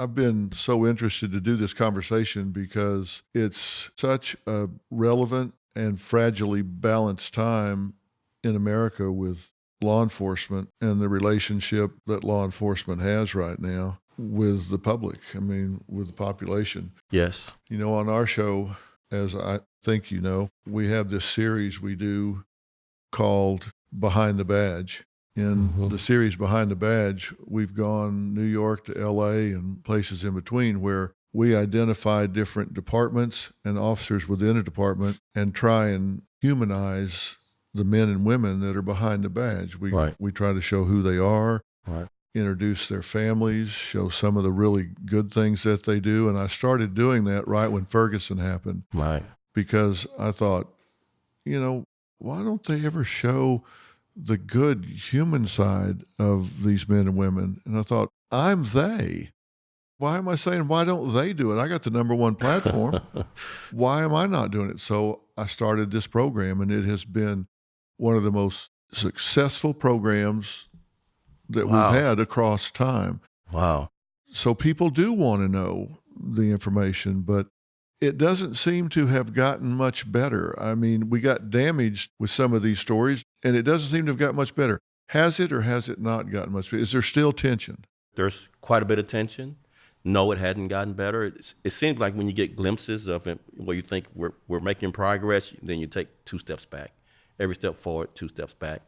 I've been so interested to do this conversation because it's such a relevant and fragilely balanced time in America with law enforcement and the relationship that law enforcement has right now with the public, with the population. Yes. On our show, as I think you know, we have this series we do called Behind the Badge. In the series Behind the Badge, we've gone New York to LA and places in between where we identify different departments and officers within a department and try and humanize the men and women that are behind the badge. We try to show who they are, introduce their families, show some of the really good things that they do. And I started doing that right when Ferguson happened. Right. Because I thought, why don't they ever show the good human side of these men and women? And I thought, I'm they. Why am I saying, why don't they do it? I got the number one platform. Why am I not doing it? So I started this program, and it has been one of the most successful programs that we've had across time. Wow. So people do want to know the information, but it doesn't seem to have gotten much better. We got damaged with some of these stories, and it doesn't seem to have gotten much better. Has it, or has it not gotten much better? Is there still tension? There's quite a bit of tension. No, it hadn't gotten better. It seems like when you get glimpses of it, where you think we're making progress, then you take 2 steps back. Every step forward, 2 steps back.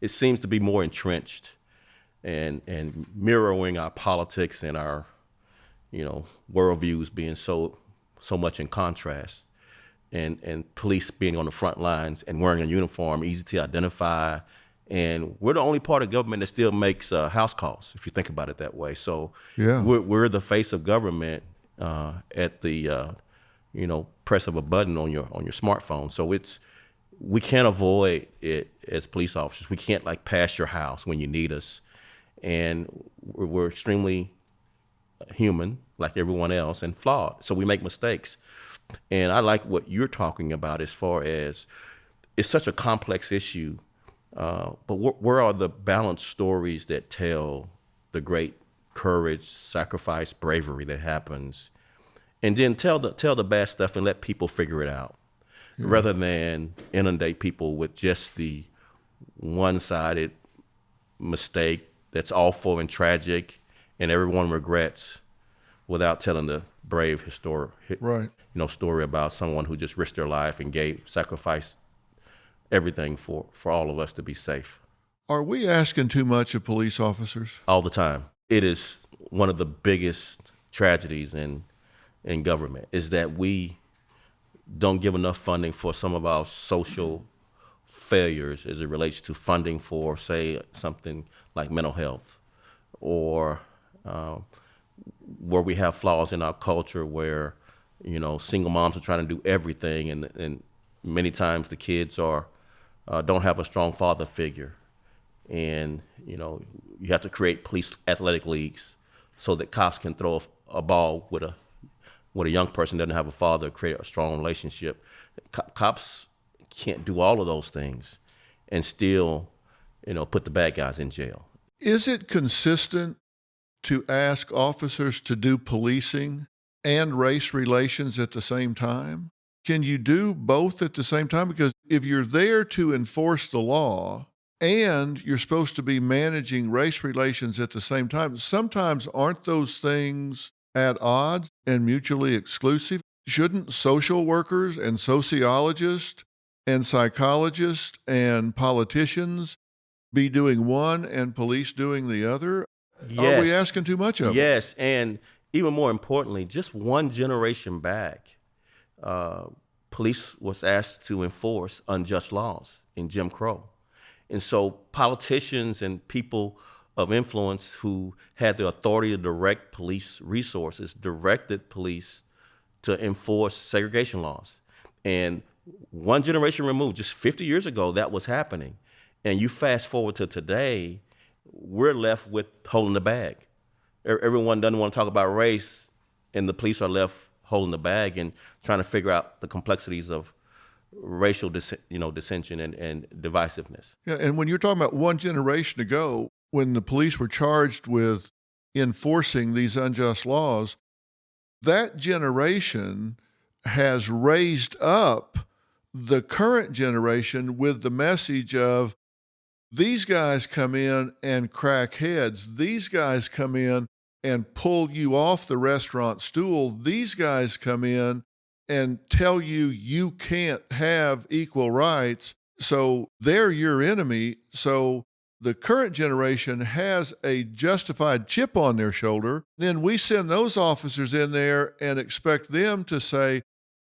It seems to be more entrenched and mirroring our politics and our, worldviews being so much in contrast, and police being on the front lines and wearing a uniform, easy to identify. And we're the only part of government that still makes house calls, if you think about it that way. So we're the face of government at the press of a button on your smartphone. So we can't avoid it as police officers. We can't pass your house when you need us, and we're extremely human like everyone else and flawed. So we make mistakes. And I like what you're talking about as far as it's such a complex issue. But where are the balanced stories that tell the great courage, sacrifice, bravery that happens, and then tell the bad stuff and let people figure it out, rather than inundate people with just the one-sided mistake that's awful and tragic and everyone regrets, without telling the brave story about someone who just risked their life and sacrificed everything for all of us to be safe. Are we asking too much of police officers? All the time. It is one of the biggest tragedies in government, is that we don't give enough funding for some of our social failures as it relates to funding for, say, something like mental health, or where we have flaws in our culture where, single moms are trying to do everything, and many times the kids don't have a strong father figure. And, you have to create police athletic leagues so that cops can throw a ball with a young person that doesn't have a father, create a strong relationship. Cops can't do all of those things and still, put the bad guys in jail. Is it consistent to ask officers to do policing and race relations at the same time? Can you do both at the same time? Because if you're there to enforce the law and you're supposed to be managing race relations at the same time, sometimes aren't those things at odds and mutually exclusive? Shouldn't social workers and sociologists and psychologists and politicians be doing one and police doing the other? Yes. Are we asking too much of them? Yes, and even more importantly, just one generation back, police was asked to enforce unjust laws in Jim Crow. And so politicians and people of influence who had the authority to direct police resources directed police to enforce segregation laws. And one generation removed, just 50 years ago, that was happening. And you fast forward to today, we're left with holding the bag. Everyone doesn't want to talk about race, and the police are left holding the bag and trying to figure out the complexities of racial dissension and divisiveness. Yeah, and when you're talking about one generation ago, when the police were charged with enforcing these unjust laws, that generation has raised up the current generation with the message of, these guys come in and crack heads. These guys come in and pull you off the restaurant stool. These guys come in and tell you you can't have equal rights. So they're your enemy. So the current generation has a justified chip on their shoulder. Then we send those officers in there and expect them to say,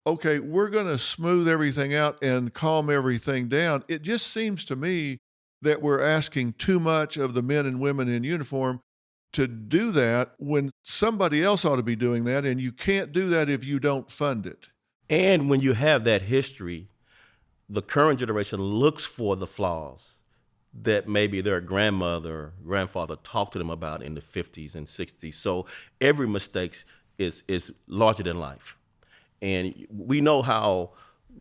okay, we're going to smooth everything out and calm everything down. It just seems to me that we're asking too much of the men and women in uniform to do that when somebody else ought to be doing that, and you can't do that if you don't fund it. And when you have that history, the current generation looks for the flaws that maybe their grandmother or grandfather talked to them about in the 50s and 60s. So every mistake is larger than life. And we know how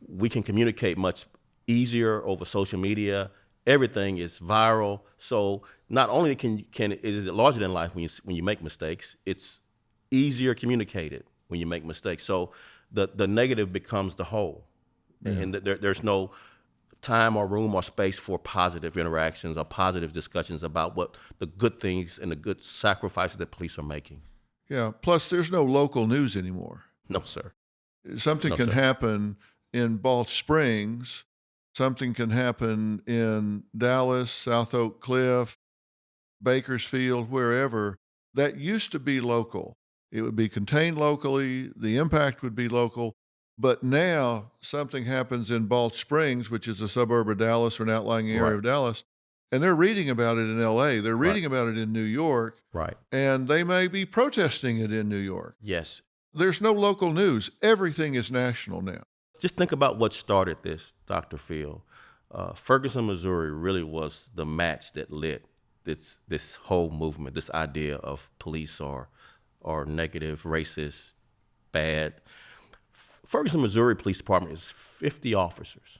we can communicate much easier over social media. Everything is viral. So not only is it larger than life when you make mistakes, it's easier communicated when you make mistakes. So the negative becomes the whole. Yeah. And there's no time or room or space for positive interactions or positive discussions about what the good things and the good sacrifices that police are making. Yeah. Plus, there's no local news anymore. No, sir. Something can happen in Balch Springs. Something can happen in Dallas, South Oak Cliff, Bakersfield, wherever. That used to be local. It would be contained locally. The impact would be local. But now something happens in Balch Springs, which is a suburb of Dallas or an outlying area of Dallas, and they're reading about it in L.A. They're reading about it in New York. Right. And they may be protesting it in New York. Yes. There's no local news. Everything is national now. Just think about what started this, Dr. Phil. Ferguson, Missouri really was the match that lit this whole movement, this idea of police are negative, racist, bad. Ferguson, Missouri Police Department is 50 officers.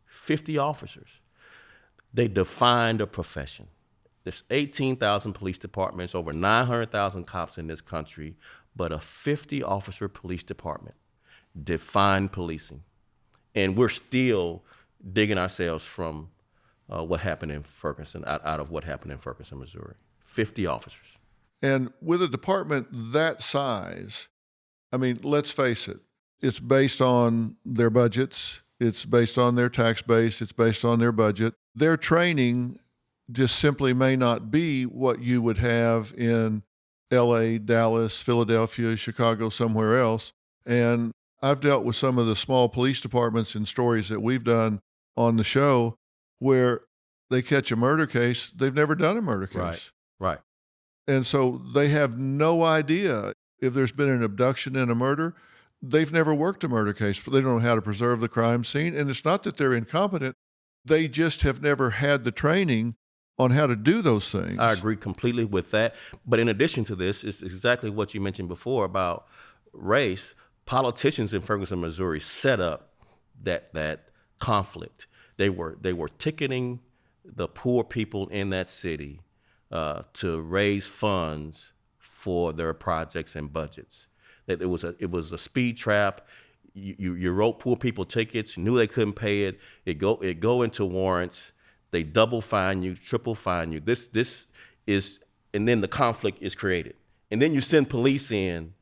50 officers. They defined a profession. There's 18,000 police departments, over 900,000 cops in this country, but a 50-officer police department defined policing. And we're still digging ourselves from what happened in Ferguson, out of what happened in Ferguson, Missouri. 50 officers. And with a department that size, I mean, let's face it, it's based on their budgets. It's based on their tax base. It's based on their budget. Their training just simply may not be what you would have in LA, Dallas, Philadelphia, Chicago, somewhere else. And I've dealt with some of the small police departments in stories that we've done on the show where they catch a murder case. They've never done a murder case. Right. And so they have no idea if there's been an abduction and a murder. They've never worked a murder case. They don't know how to preserve the crime scene. And it's not that they're incompetent. They just have never had the training on how to do those things. I agree completely with that. But in addition to this, it's exactly what you mentioned before about race. Politicians in Ferguson, Missouri set up that conflict. They were ticketing the poor people in that city to raise funds for their projects and budgets. That it was a speed trap. You wrote poor people tickets, knew they couldn't pay it. It go into warrants. They double fine you, triple fine you. This is, and then the conflict is created. And then you send police in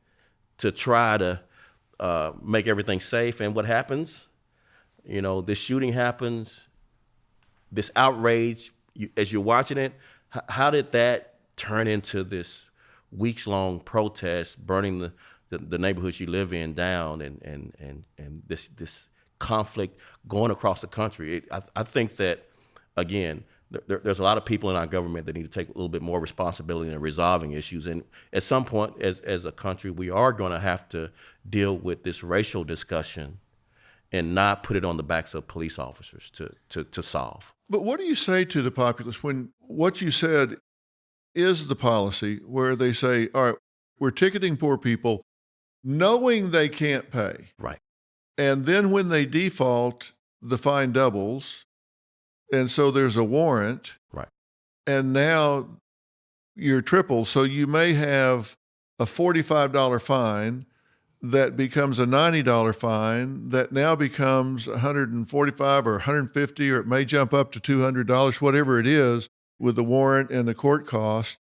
to try to make everything safe. And what happens? This shooting happens, this outrage, as you're watching it, how did that turn into this weeks-long protest, burning the neighborhoods you live in down, and this conflict going across the country? I think that, again, there's a lot of people in our government that need to take a little bit more responsibility in resolving issues. And at some point, as a country, we are going to have to deal with this racial discussion and not put it on the backs of police officers to solve. But what do you say to the populace when what you said is the policy where they say, all right, we're ticketing poor people knowing they can't pay. Right. And then when they default, the fine doubles. And so there's a warrant. Right. And now you're triple. So you may have a $45 fine that becomes a $90 fine that now becomes $145 or $150, or it may jump up to $200, whatever it is, with the warrant and the court cost.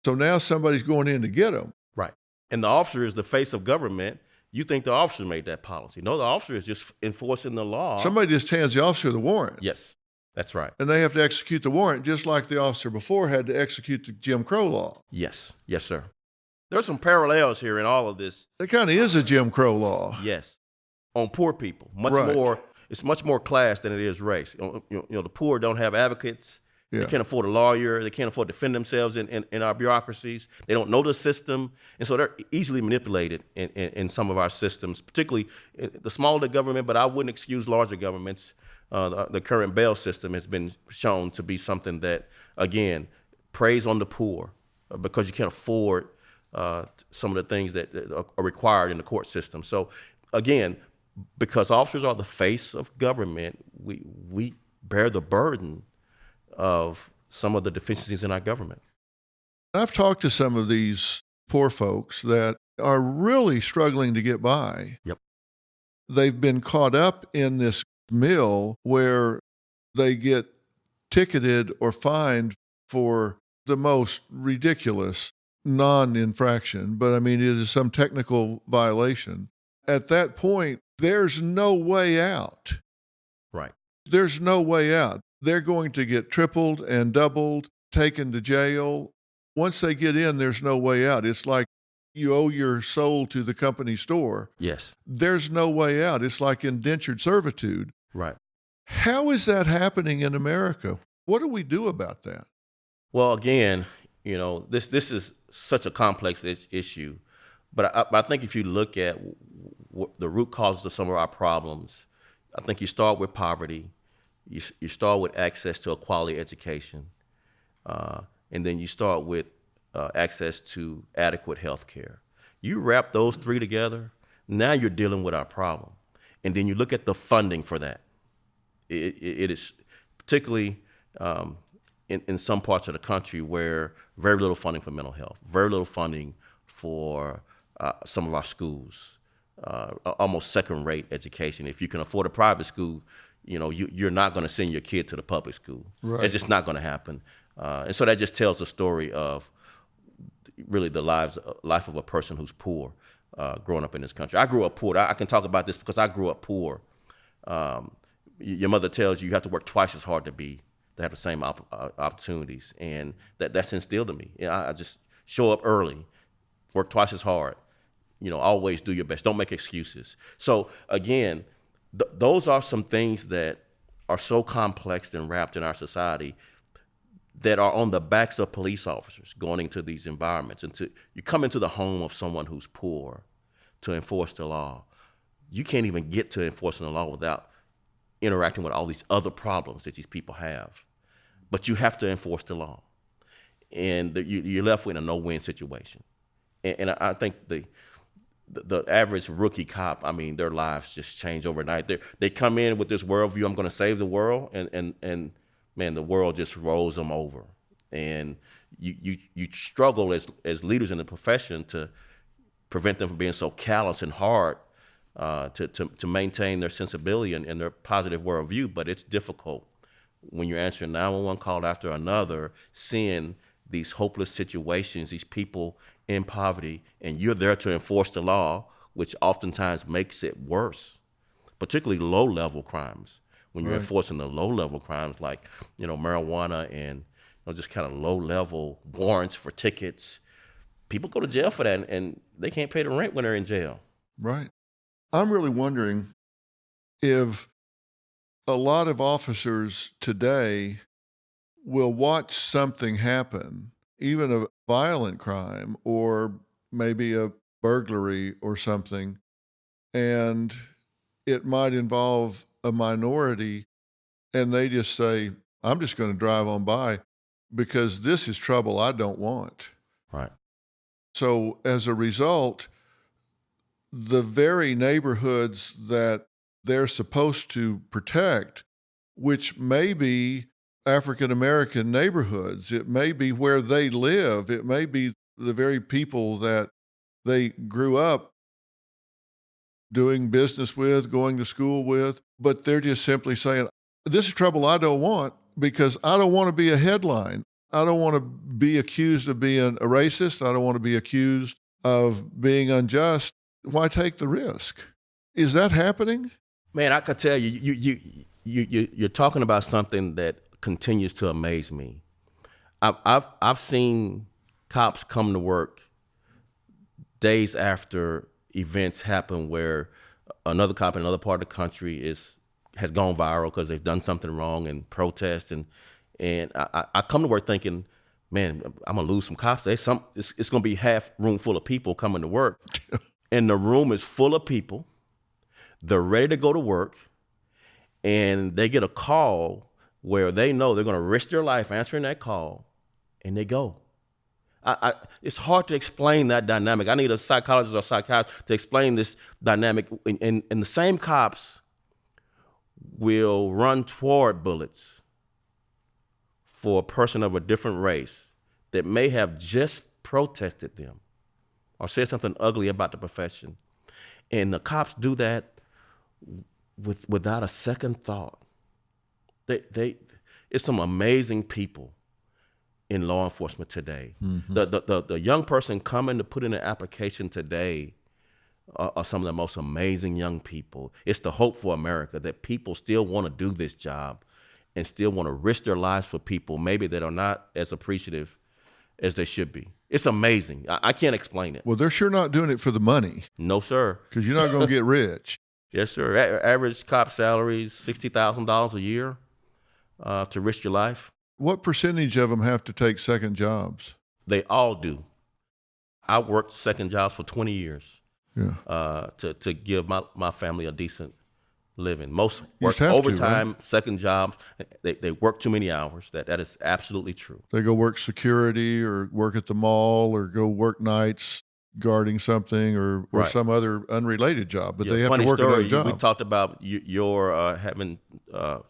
So now somebody's going in to get them. Right. And the officer is the face of government. You think the officer made that policy. No, the officer is just enforcing the law. Somebody just hands the officer the warrant. Yes, that's right. And they have to execute the warrant just like the officer before had to execute the Jim Crow law. Yes, yes, sir. There's some parallels here in all of this. It kind of is a Jim Crow law. Yes. On poor people. Right. It's much more class than it is race. The poor don't have advocates. Yeah. They can't afford a lawyer. They can't afford to defend themselves in our bureaucracies. They don't know the system. And so they're easily manipulated in some of our systems, particularly the smaller government, but I wouldn't excuse larger governments. The current bail system has been shown to be something that, again, preys on the poor because you can't afford some of the things that are required in the court system. So, again, because officers are the face of government, we bear the burden of some of the deficiencies in our government. I've talked to some of these poor folks that are really struggling to get by. Yep. They've been caught up in this mill where they get ticketed or fined for the most ridiculous non-infraction, but I mean, it is some technical violation. At that point, there's no way out. Right. There's no way out. They're going to get tripled and doubled, taken to jail. Once they get in, there's no way out. It's like you owe your soul to the company store. Yes. There's no way out. It's like indentured servitude. Right. How is that happening in America? What do we do about that? Well, again, this is such a complex issue, but I think if you look at the root causes of some of our problems, I think you start with poverty, you start with access to a quality education, and then you start with access to adequate health care. You wrap those three together, now you're dealing with our problem. And then you look at the funding for that. It is particularly in some parts of the country where very little funding for mental health, very little funding for some of our schools, almost second-rate education. If you can afford a private school, you're not going to send your kid to the public school. Right. It's just not going to happen. And so that just tells the story of really the life of a person who's poor growing up in this country. I grew up poor. I can talk about this because I grew up poor. Your mother tells you have to work twice as hard to have the same opportunities, and that's instilled in me. I just show up early, work twice as hard. Always do your best. Don't make excuses. So again, those are some things that are so complex and wrapped in our society that are on the backs of police officers going into these environments. And you come into the home of someone who's poor to enforce the law. You can't even get to enforcing the law without interacting with all these other problems that these people have. But you have to enforce the law. And you're left with a no-win situation. And I think the average rookie cop, their lives just change overnight. They come in with this worldview, I'm going to save the world, and man, the world just rolls them over. And you struggle as leaders in the profession to prevent them from being so callous and hard to maintain their sensibility and their positive worldview. But it's difficult when you're answering 911 call after another, seeing these hopeless situations, these people in poverty, and you're there to enforce the law, which oftentimes makes it worse, particularly low-level crimes. When you're Right. enforcing the low-level crimes like, marijuana and just kind of low-level warrants for tickets, people go to jail for that, and they can't pay the rent when they're in jail. Right. I'm really wondering if a lot of officers today will watch something happen, even a violent crime or maybe a burglary or something, and it might involve a minority, and they just say, I'm just going to drive on by because this is trouble I don't want. Right. So as a result, the very neighborhoods that they're supposed to protect, which may be African-American neighborhoods. It may be where they live. It may be the very people that they grew up doing business with, going to school with, but they're just simply saying, this is trouble I don't want because I don't want to be a headline. I don't want to be accused of being a racist. I don't want to be accused of being unjust. Why take the risk? Is that happening? Man, I could tell you're talking about something that continues to amaze me. I've seen cops come to work days after events happen where another cop in another part of the country has gone viral because they've done something wrong and protest, and I come to work thinking, man, I'm gonna lose some cops. It's gonna be half room full of people coming to work, and the room is full of people. They're ready to go to work, and they get a call where they know they're gonna risk their life answering that call, and they go. It's hard to explain that dynamic. I need a psychologist or psychiatrist to explain this dynamic. And the same cops will run toward bullets for a person of a different race that may have just protested them or said something ugly about the profession. And the cops do that without a second thought. It's some amazing people in law enforcement today. Mm-hmm. The young person coming to put in an application today are some of the most amazing young people. It's the hope for America that people still want to do this job and still want to risk their lives for people maybe that are not as appreciative as they should be. It's amazing. I can't explain it. Well, they're sure not doing it for the money. No, sir. Because you're not going to get rich. Yes, sir. Average cop salary is $60,000 a year to risk your life. What percentage of them have to take second jobs? They all do. I worked second jobs for 20 years to give my family a decent living. Most work overtime, right? Second jobs. They work too many hours. That is absolutely true. They go work security or work at the mall or go work nights guarding something or right. Some other unrelated job, but they have to work another job. We talked about your having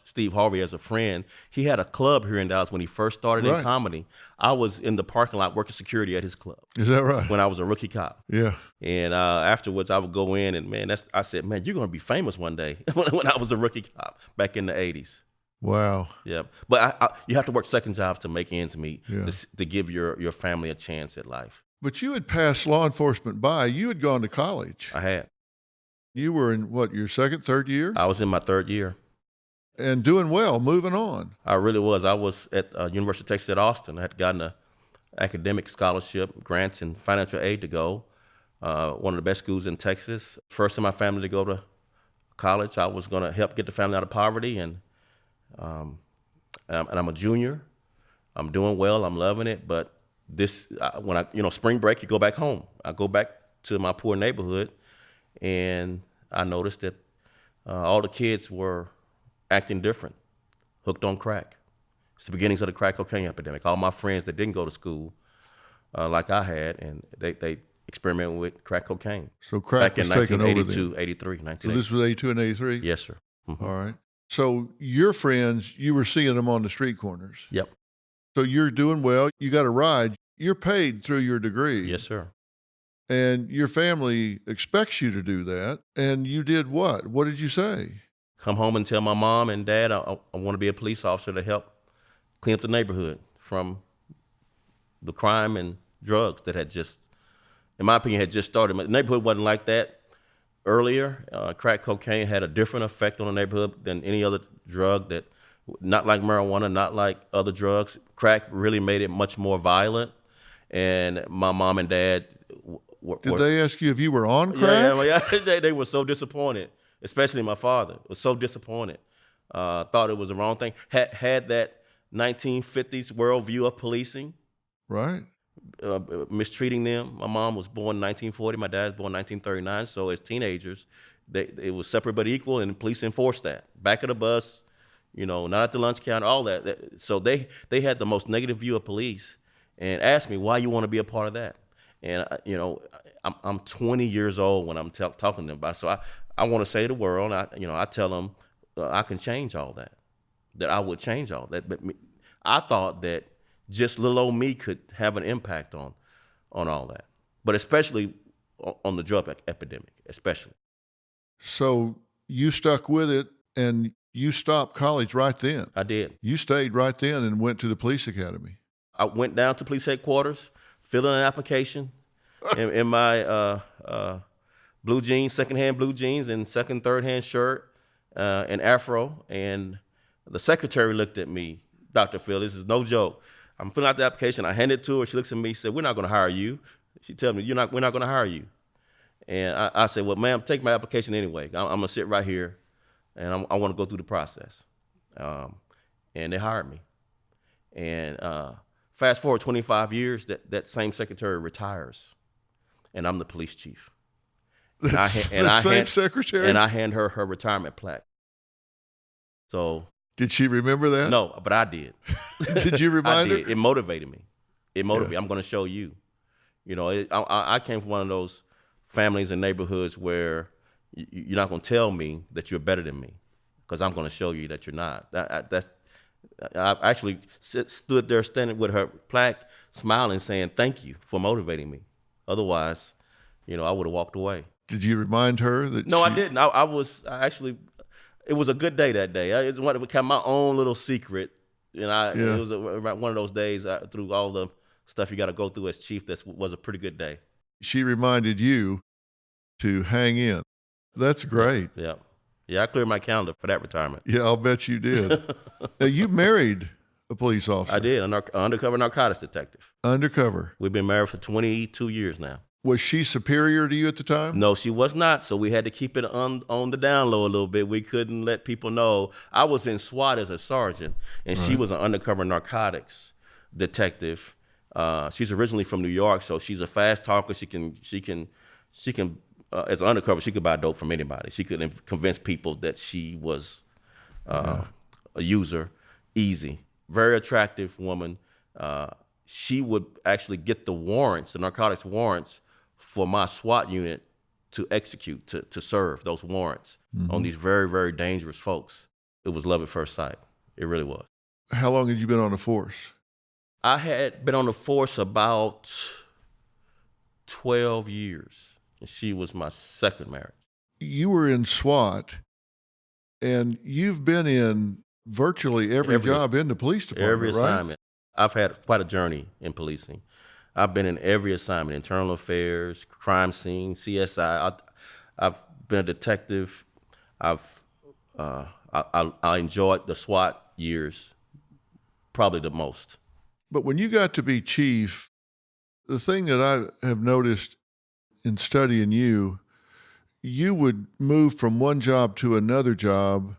Steve Harvey as a friend. He had a club here in Dallas when he first started in comedy. I was in the parking lot working security at his club. Is that right? When I was a rookie cop. Yeah. And afterwards I would go in and I said, man, you're going to be famous one day when I was a rookie cop back in the 80s. Wow. Yeah. But you have to work second jobs to make ends meet, to give your family a chance at life. But you had passed law enforcement by. You had gone to college. I had. You were in, what, your second, third year? I was in my third year. And doing well, moving on. I really was. I was at University of Texas at Austin. I had gotten an academic scholarship, grants, and financial aid to go. One of the best schools in Texas. First in my family to go to college. I was going to help get the family out of poverty. And I'm a junior. I'm doing well. I'm loving it. But when spring break, you go back home. I go back to my poor neighborhood, and I noticed that all the kids were acting different, hooked on crack. It's the beginnings of the crack cocaine epidemic. All my friends that didn't go to school like I had, and they experimented with crack cocaine. So crack was taking over then. Back in 1982, 83. So this was 82 and 83? Yes, sir. Mm-hmm. All right. So your friends, you were seeing them on the street corners. Yep. So you're doing well. You got a ride. You're paid through your degree. Yes, sir. And your family expects you to do that. And you did what? What did you say? Come home and tell my mom and dad I want to be a police officer to help clean up the neighborhood from the crime and drugs that had just, in my opinion, had just started. The neighborhood wasn't like that earlier. Crack cocaine had a different effect on the neighborhood than any other drug that, not like marijuana, not like other drugs. Crack really made it much more violent. And my mom and dad Did they ask you if you were on crack? Yeah. They were so disappointed, especially my father was so disappointed. Thought it was the wrong thing. Had that 1950s worldview of policing. Right. Mistreating them. My mom was born in 1940. My dad was born in 1939. So as teenagers, it was separate but equal, and the police enforced that. Back of the bus, not at the lunch counter, all that. So they had the most negative view of police and asked me why you want to be a part of that. And, I'm 20 years old when I'm talking to them about it. So I want to say the world, I tell them I can change all that I would change all that. But I thought that just little old me could have an impact on all that, but especially on the drug epidemic, especially. So you stuck with it, and you stopped college right then. I did. You stayed right then and went to the police academy. I went down to police headquarters, filled in an application in my blue jeans, secondhand blue jeans, and third-hand shirt, and afro. And the secretary looked at me, Dr. Phil, this is no joke. I'm filling out the application. I hand it to her. She looks at me, said, "We're not going to hire you." She tells me, "We're not going to hire you." And I said, "Well, ma'am, take my application anyway. I'm going to sit right here, and I want to go through the process." And they hired me. And fast forward 25 years, that same secretary retires, and I'm the police chief. Secretary? And I hand her retirement plaque. So. Did she remember that? No, but I did. Did you remind her? It motivated me. I'm going to show you. You know, I came from one of those families and neighborhoods where you're not going to tell me that you're better than me, because I'm going to show you that you're not. I actually stood there standing with her plaque, smiling, saying, "Thank you for motivating me. Otherwise, I would have walked away." Did you remind her that? No, I didn't. It was a good day that day. It became my own little secret. It was one of those days through all the stuff you got to go through as chief. That was a pretty good day. She reminded you to hang in. That's great. Yeah. Yeah, I cleared my calendar for that retirement. Yeah, I'll bet you did. Now, you married a police officer. I did, an undercover narcotics detective. Undercover. We've been married for 22 years now. Was she superior to you at the time? No, she was not. So we had to keep it on the down low a little bit. We couldn't let people know. I was in SWAT as a sergeant, and she was an undercover narcotics detective. She's originally from New York, so she's a fast talker. She can as an undercover, she could buy dope from anybody. She could convince people that she was a user. Easy. Very attractive woman. She would actually get the warrants, the narcotics warrants, for my SWAT unit to execute, to serve those warrants on these very, very dangerous folks. It was love at first sight. It really was. How long had you been on the force? I had been on the force about 12 years, and she was my second marriage. You were in SWAT, and you've been in virtually every job in the police department, every assignment. Right? I've had quite a journey in policing. I've been in every assignment: internal affairs, crime scene, CSI. I've been a detective. I enjoyed the SWAT years probably the most. But when you got to be chief, the thing that I have noticed in studying you would move from one job to another job,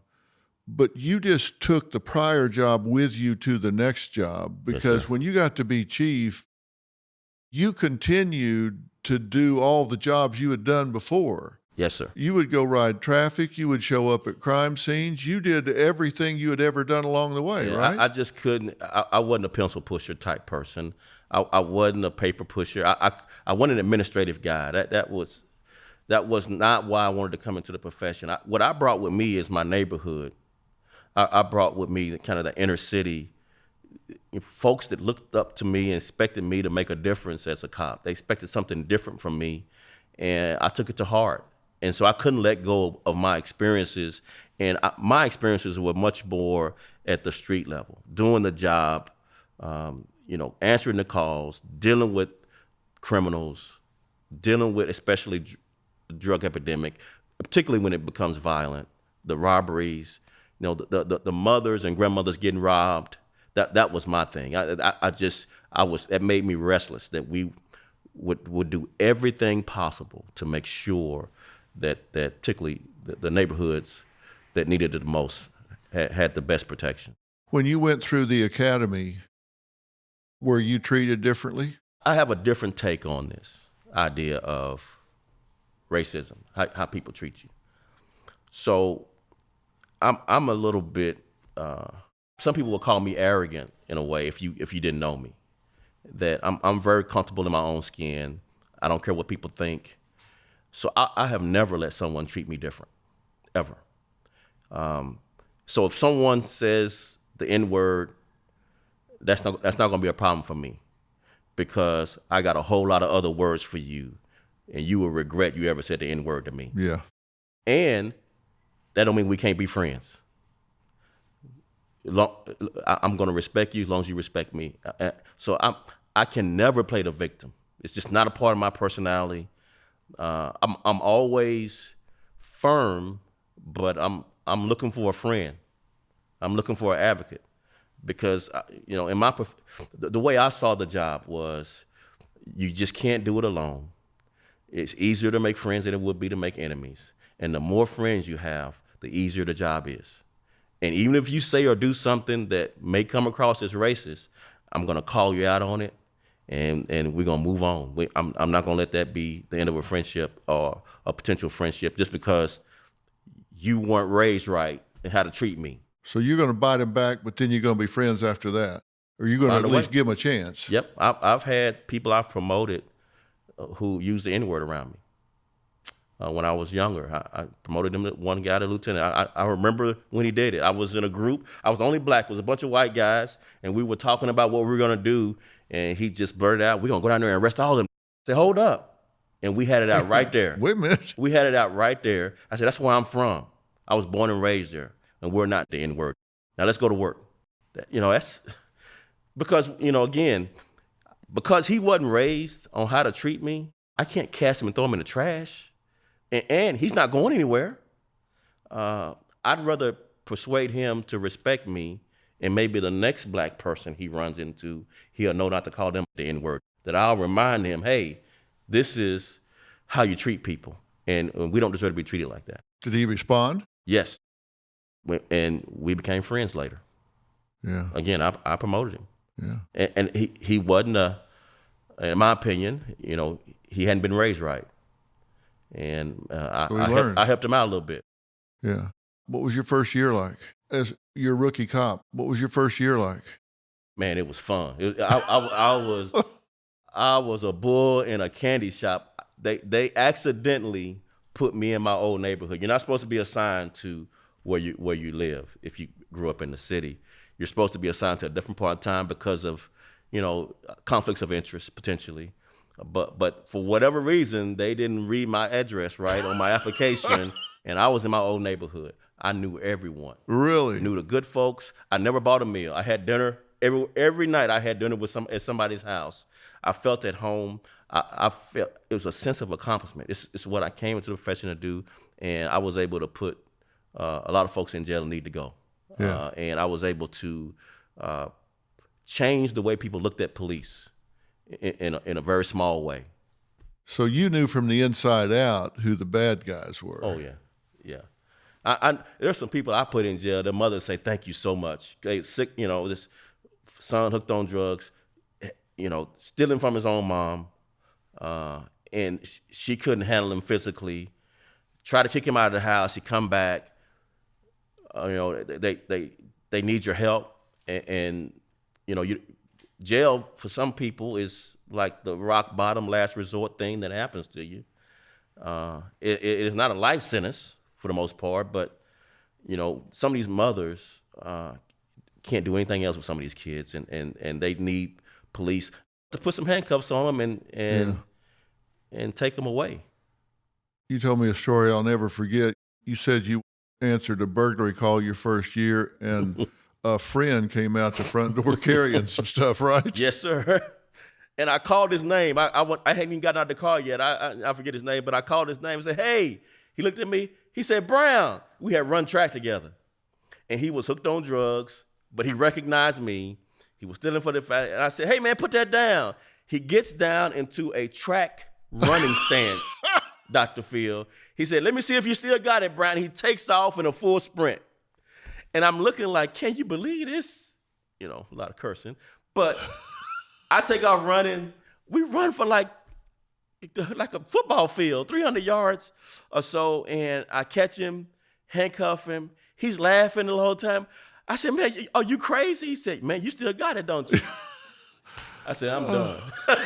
but you just took the prior job with you to the next job, because Yes, when you got to be chief, you continued to do all the jobs you had done before. Yes, sir. You would go ride traffic. You would show up at crime scenes. You did everything you had ever done along the way, right? I just couldn't. I wasn't a pencil pusher type person. I wasn't a paper pusher. I wasn't an administrative guy. That was not why I wanted to come into the profession. What I brought with me is my neighborhood. I brought with me kind of the inner city folks that looked up to me and expected me to make a difference as a cop. They expected something different from me, and I took it to heart. And so I couldn't let go of my experiences, and my experiences were much more at the street level, doing the job, answering the calls, dealing with criminals, dealing with especially drug epidemic, particularly when it becomes violent, the robberies, the mothers and grandmothers getting robbed. That was my thing. It made me restless that we would do everything possible to make sure that particularly the neighborhoods that needed it the most had the best protection. When you went through the academy, were you treated differently? I have a different take on this idea of racism, how people treat you. So I'm a little bit, some people will call me arrogant in a way if you didn't know me. That I'm very comfortable in my own skin. I don't care what people think. So I have never let someone treat me different, ever. So if someone says the N-word that's not going to be a problem for me, because I got a whole lot of other words for you, and you will regret you ever said the N word to me. Yeah. And that don't mean we can't be friends. I'm going to respect you as long as you respect me. So I can never play the victim. It's just not a part of my personality. I'm always firm, but I'm looking for a friend. I'm looking for an advocate, because in the way I saw the job was, you just can't do it alone. It's easier to make friends than it would be to make enemies. And the more friends you have, the easier the job is. And even if you say or do something that may come across as racist, I'm going to call you out on it, and we're going to move on. I'm not going to let that be the end of a friendship or a potential friendship just because you weren't raised right and how to treat me. So you're going to bite him back, but then you're going to be friends after that? Or you're going to at least give him a chance? Yep. I've had people I've promoted who used the N-word around me. When I was younger, I promoted him, one guy to lieutenant. I remember when he did it. I was in a group. I was the only black. It was a bunch of white guys, and we were talking about what we were going to do, and he just blurted out, "We're going to go down there and arrest all of them." I said, "Hold up." And we had it out right there. Wait a minute. We had it out right there. I said, "That's where I'm from. I was born and raised there, and we're not the N-word. Now let's go to work." That's because, again, because he wasn't raised on how to treat me, I can't cast him and throw him in the trash. And he's not going anywhere. I'd rather persuade him to respect me, and maybe the next black person he runs into, he'll know not to call them the N-word. That I'll remind him, hey, this is how you treat people, and we don't deserve to be treated like that. Did he respond? Yes. And we became friends later. Yeah. Again, I promoted him. Yeah. And he wasn't, in my opinion, he hadn't been raised right. And I helped him out a little bit. Yeah. What was your first year like? As your rookie cop, what was your first year like? Man, it was fun. I was a bull in a candy shop. They accidentally put me in my old neighborhood. You're not supposed to be assigned to where you live if you grew up in the city. You're supposed to be assigned to a different part of time because of, conflicts of interest potentially. But for whatever reason, they didn't read my address right on my application, and I was in my old neighborhood. I knew everyone. Really? Knew the good folks. I never bought a meal. I had dinner every night. I had dinner at somebody's house. I felt at home. I felt it was a sense of accomplishment. It's what I came into the profession to do, and I was able to put a lot of folks in jail that need to go. Yeah. And I was able to change the way people looked at police in a very small way. So you knew from the inside out who the bad guys were. Oh yeah. There's some people I put in jail. Their mothers say, "Thank you so much." They sick, this son hooked on drugs, stealing from his own mom, and she couldn't handle him physically. Try to kick him out of the house. He come back. They need your help, and jail for some people is like the rock bottom last resort thing that happens to you. It is not a life sentence for the most part, but some of these mothers can't do anything else with some of these kids, and they need police to put some handcuffs on them and take them away. You told me a story I'll never forget. You said you answered a burglary call your first year, and a friend came out the front door carrying some stuff, right? Yes, sir. And I called his name. I hadn't even gotten out the car yet. I forget his name, but I called his name and said, "Hey." He looked at me. He said, "Brown." We had run track together. And he was hooked on drugs, but he recognized me. He was stealing for the fact. And I said, "Hey, man, put that down." He gets down into a track running stand, Dr. Phil. He said, "Let me see if you still got it, Brown." He takes off in a full sprint. And I'm looking like, can you believe this? A lot of cursing. But I take off running. We run for like a football field, 300 yards or so, and I catch him, handcuff him. He's laughing the whole time. I said, "Man, are you crazy?" He said, "Man, you still got it, don't you?" I said, "I'm done."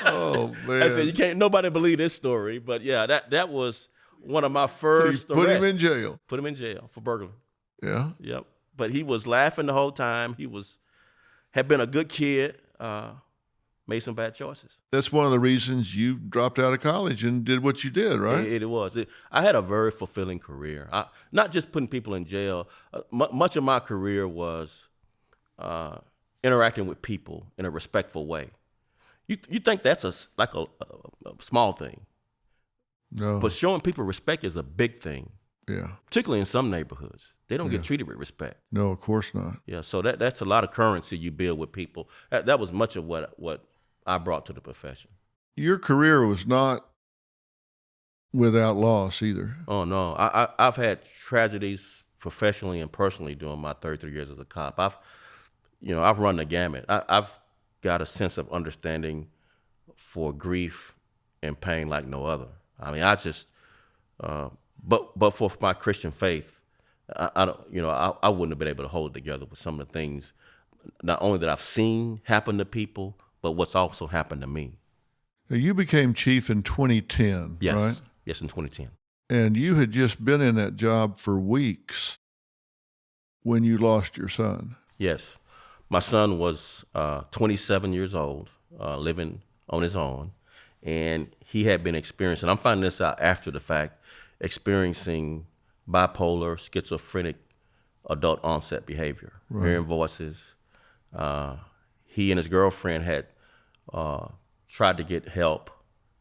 Oh, man. I said, "You can't, nobody believe this story." But yeah, that was one of my first So you put arrests. him in jail. Put him in jail for burglary. Yeah. Yep. But he was laughing the whole time. He was had been a good kid, made some bad choices. That's one of the reasons you dropped out of college and did what you did, right? It was. I had a very fulfilling career. Not just putting people in jail. Much of my career was interacting with people in a respectful way. You think that's a small thing. No. But showing people respect is a big thing. Yeah. Particularly in some neighborhoods. They don't get treated with respect. No, of course not. Yeah, so that's a lot of currency you build with people. That was much of what I brought to the profession. Your career was not without loss either. Oh, no. I've had tragedies professionally and personally during my 33 years as a cop. I've run the gamut. I've got a sense of understanding for grief and pain like no other. I mean, but for my Christian faith, I wouldn't have been able to hold it together with some of the things, not only that I've seen happen to people, but what's also happened to me. Now, you became chief in 2010, Yes. right? Yes, in 2010. And you had just been in that job for weeks when you lost your son. Yes. My son was 27 years old, living on his own, and he had been experiencing, I'm finding this out after the fact, experiencing bipolar, schizophrenic, adult onset behavior, hearing voices. He and his girlfriend had tried to get help.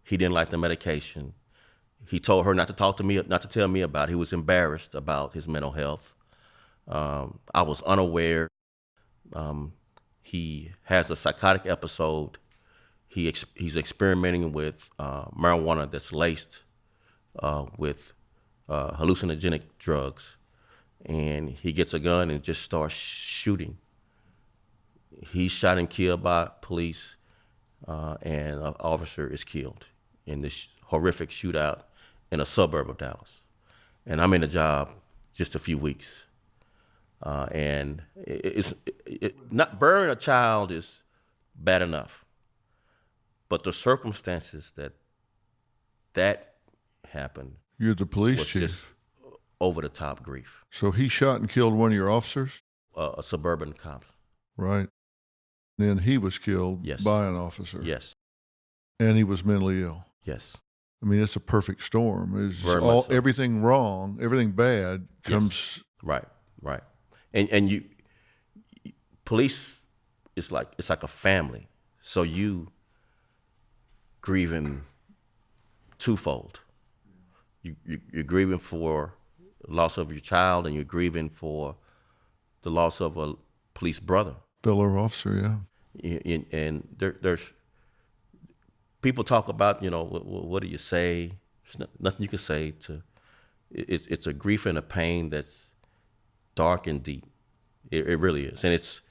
He didn't like the medication. He told her not to tell me about it. He was embarrassed about his mental health. I was unaware. He has a psychotic episode. He's experimenting with marijuana that's laced with hallucinogenic drugs, and he gets a gun and just starts shooting. He's shot and killed by police, and an officer is killed in this horrific shootout in a suburb of Dallas. And I'm in the job just a few weeks. And not burying a child is bad enough, but the circumstances that happened. You're the police was chief. Just over the top grief. So he shot and killed one of your officers? A suburban cop. Right. Then he was killed by an officer. Yes. And he was mentally ill. Yes. I mean, it's a perfect storm. It's Very all much so. Everything wrong, everything bad comes. Yes. Right. And police, it's like a family. So you grieving twofold. You're grieving for loss of your child, and you're grieving for the loss of a police brother. Fellow officer, yeah. And there's people talk about, what do you say? There's nothing you can say to. It's a grief and a pain that's dark and deep. It really is, and it's.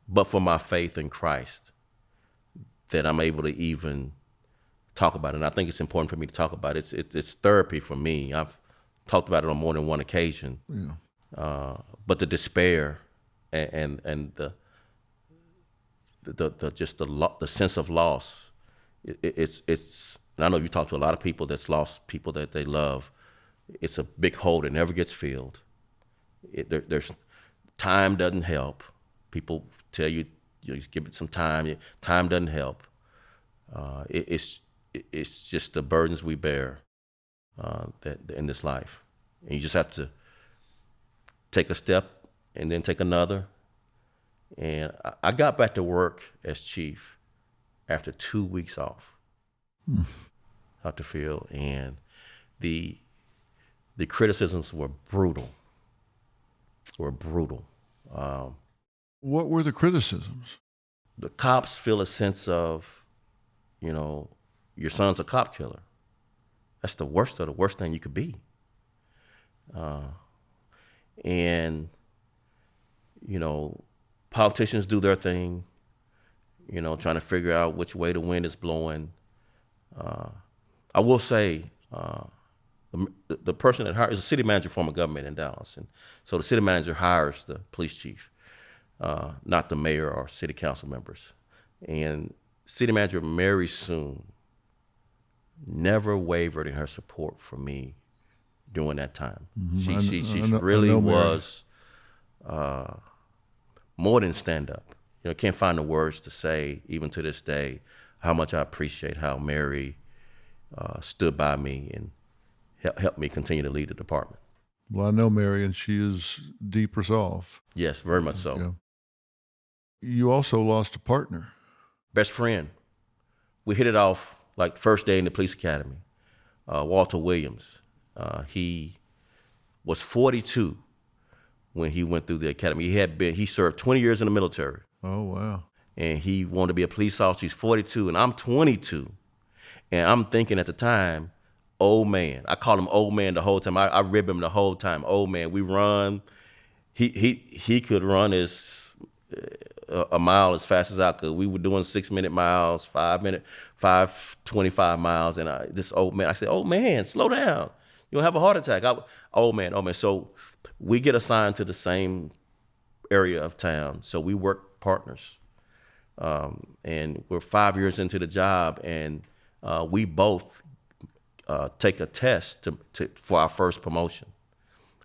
But for my faith in Christ, that I'm able to even talk about it. And I think it's important for me to talk about it. It's therapy for me. I've talked about it on more than one occasion. Yeah. But the despair and the sense of loss, it's. And I know you talk to a lot of people that's lost people that they love. It's a big hole that never gets filled. There's time doesn't help. People tell you, just give it some time. Time doesn't help. It's just the burdens we bear that in this life, and you just have to take a step and then take another. And I got back to work as chief after 2 weeks off. Dr. Phil, and the criticisms were brutal. What were the criticisms? The cops feel a sense of, your son's a cop killer. That's the worst of the worst thing you could be. And politicians do their thing, trying to figure out which way the wind is blowing. I will say, the person that hires is a city manager form of government in Dallas, and so the city manager hires the police chief, not the mayor or city council members. And city manager Mary Soon never wavered in her support for me during that time. Mm-hmm. She really was more than stand up. You know, can't find the words to say, even to this day, how much I appreciate how Mary stood by me and helped me continue to lead the department. Well, I know Mary, and she is deep resolve. Yes, very much so. Yeah. You also lost a partner. Best friend. We hit it off like first day in the police academy. Walter Williams. He was 42 when he went through the academy. He served 20 years in the military. Oh, wow. And he wanted to be a police officer. He's 42, and I'm 22. And I'm thinking at the time, old man. I called him old man the whole time. I rib him the whole time. Old man. We run. He could run a mile as fast as I could. We were doing 6-minute miles, 5:25 miles. And this old man, I said, old man, slow down. You'll have a heart attack. Old man. So we get assigned to the same area of town. So we work partners. And we're 5 years into the job, and we both take a test for our first promotion.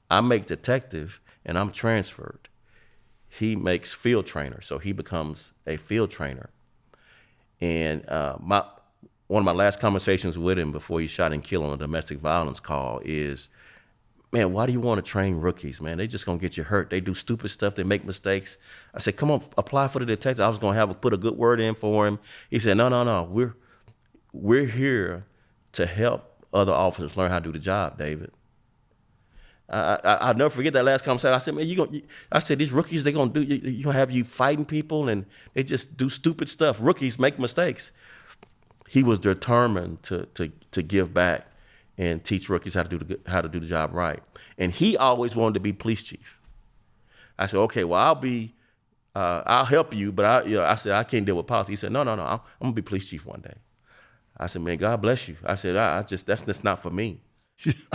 I make detective, and I'm transferred. He makes field trainer, so he becomes a field trainer. And one of my last conversations with him before he shot and killed on a domestic violence call is, man, why do you want to train rookies, man? They just gonna get you hurt. They do stupid stuff. They make mistakes. I said, come on, apply for the detective. I was gonna put a good word in for him. He said, no. We're here to help other officers learn how to do the job, David. I'll never forget that last conversation. I said, man, I said, these rookies, they're gonna you gonna have you fighting people, and they just do stupid stuff. Rookies make mistakes. He was determined to give back and teach rookies how to do the job right. And he always wanted to be police chief. I said, okay, well, I'll help you, but I said, I can't deal with politics. He said, no, I'm gonna be police chief one day. I said, man, God bless you. I said, that's just not for me.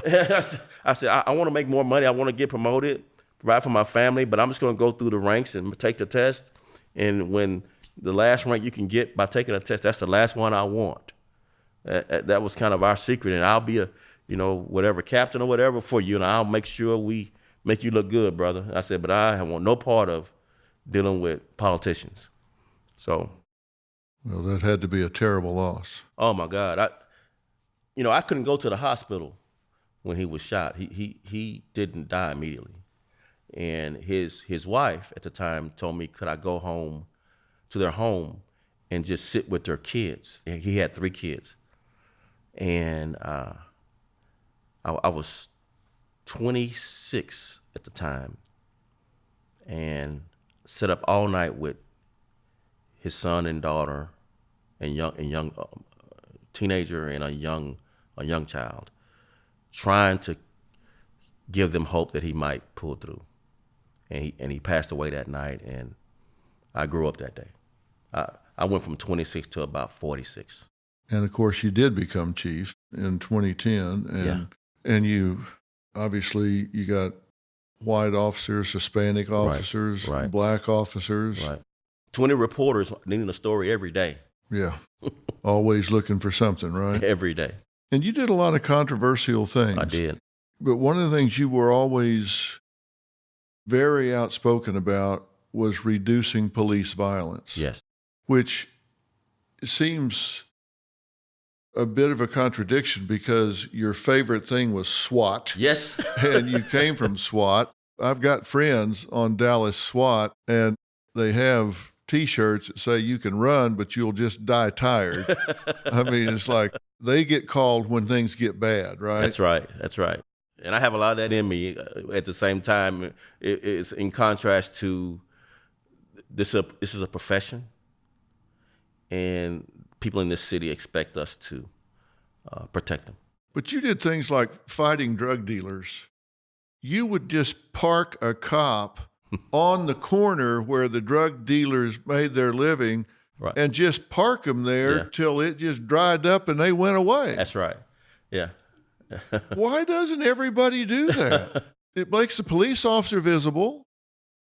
I said, I want to make more money. I want to get promoted, right, for my family, but I'm just going to go through the ranks and take the test. And when the last rank you can get by taking a test, that's the last one I want. That was kind of our secret. And I'll be whatever, captain or whatever for you, and I'll make sure we make you look good, brother. I said, but I want no part of dealing with politicians. So. Well, that had to be a terrible loss. Oh, my God. I couldn't go to the hospital when he was shot. He didn't die immediately. And his wife at the time told me, could I go home to their home and just sit with their kids? And he had 3 kids. And I was 26 at the time, and set up all night with his son and daughter and young teenager and a young child, trying to give them hope that he might pull through. And he passed away that night, and I grew up that day. I went from 26 to about 46. And of course, you did become chief in 2010, and you obviously you got white officers, Hispanic officers, right. Black officers. Right. 20 reporters needing a story every day. Yeah. Always looking for something, right? Every day. And you did a lot of controversial things. I did. But one of the things you were always very outspoken about was reducing police violence. Yes. Which seems a bit of a contradiction because your favorite thing was SWAT. Yes. And you came from SWAT. I've got friends on Dallas SWAT, and they have T-shirts that say you can run, but you'll just die tired. I mean, it's like they get called when things get bad, right? That's right. And I have a lot of that in me. At the same time, it's in contrast to this is a profession, and people in this city expect us to protect them. But you did things like fighting drug dealers. You would just park a cop on the corner where the drug dealers made their living, right, and just park them there till it just dried up and they went away. That's right. Yeah. Why doesn't everybody do that? It makes the police officer visible.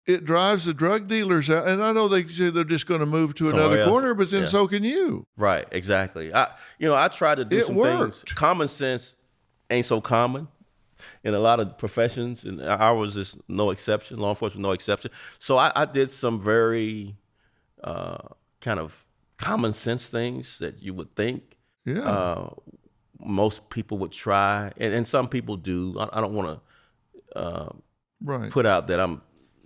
It drives the drug dealers out. And I know they say they're just going to move to another corner, but then so can you. Right, exactly. I tried to do some things. Common sense ain't so common. in a lot of professions, and ours is no exception. Law enforcement, no exception. So I did some very kind of common sense things that you would think most people would try, and some people do. I don't want to put out that I'm